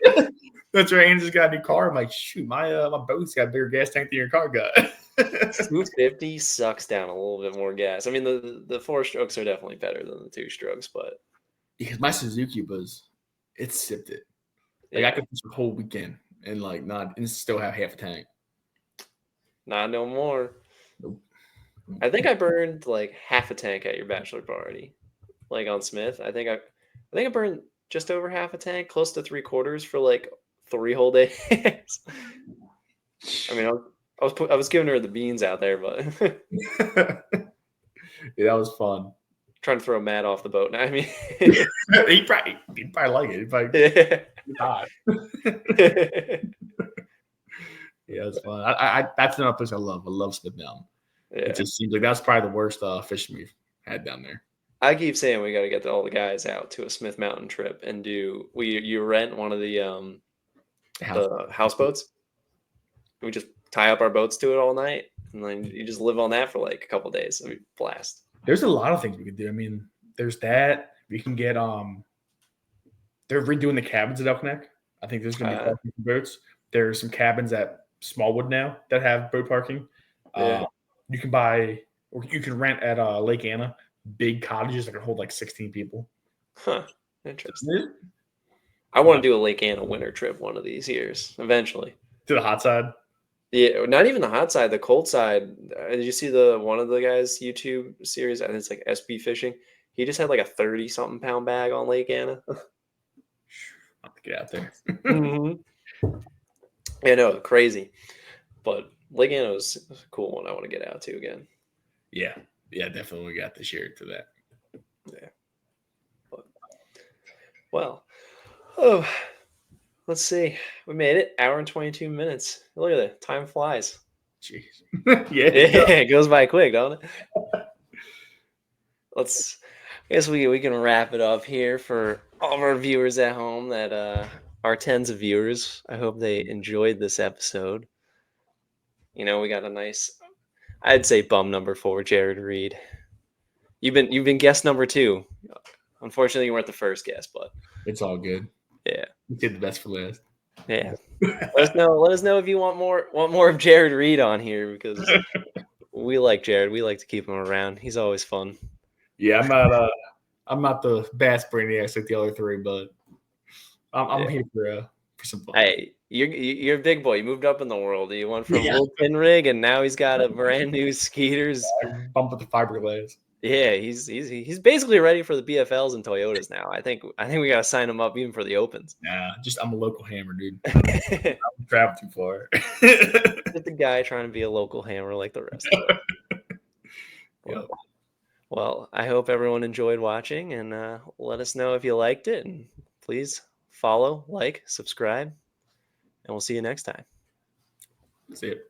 That's right. Andrew's got a new car. I'm like, shoot, my boat's got a bigger gas tank than your car got. 250 sucks down a little bit more gas. I mean, the 4-strokes are definitely better than the 2-strokes, but because my Suzuki it sipped it. Like I could push a whole weekend and still have half a tank. Not no more. Nope. I think I burned like half a tank at your bachelor party, like on Smith. I think I burned just over half a tank, close to 3/4 for like 3 whole days. I mean, I was giving her the beans out there, but yeah, that was fun. Trying to throw Matt off the boat. I mean, he'd probably like it. Hot. Yeah, it's fun. That's another place I love. I love Smith Mountain. Yeah. It just seems like that's probably the worst fishing we've had down there. I keep saying we got to get all the guys out to a Smith Mountain trip and you rent one of the houseboats. We just tie up our boats to it all night, and then you just live on that for like a couple of days. It'd be a blast. There's a lot of things we could do. I mean, there's that. We can get they're redoing the cabins at Elk Neck. I think there's gonna be parking for boats. There's some cabins at Smallwood now that have boat parking. Yeah. You can buy or you can rent at Lake Anna big cottages that can hold like 16 people. Huh. Interesting. I want to do a Lake Anna winter trip one of these years eventually. To the hot side? Yeah, not even the hot side, the cold side. Did you see one of the guys' YouTube series? I think it's like SB Fishing. He just had like a 30-something pound bag on Lake Anna. I'll have to get out there. Mm-hmm. Yeah, no, crazy. But Lake Anna was a cool one I want to get out to again. Yeah, definitely we got this year to that. Yeah. But, well, let's see. We made it. Hour and 22 minutes. Look at that. Time flies. Jeez. Yeah, it goes by quick, don't it? I guess we can wrap it up here for all of our viewers at home that our tens of viewers. I hope they enjoyed this episode. You know, we got a nice, I'd say bum number 4, Jared Reed. You've been guest number 2. Unfortunately, you weren't the first guest, but it's all good. Yeah, we did the best for last. Yeah, let us know if you want more of Jared Reed on here, because we like Jared. We like to keep him around. He's always fun. Yeah, I'm not the bass brainiacs like the other 3, but I'm here for some fun. Hey, you're a big boy. You moved up in the world. You went from a little pin rig, and now he's got a brand new Skeeters. Bump with the fiberglass. Yeah, he's basically ready for the BFLs and Toyotas now. I think we gotta sign him up even for the Opens. Nah, I'm a local hammer, dude. I don't travel too far. Just a guy trying to be a local hammer like the rest of us. Well, I hope everyone enjoyed watching, and let us know if you liked it. And please follow, like, subscribe, and we'll see you next time. See you.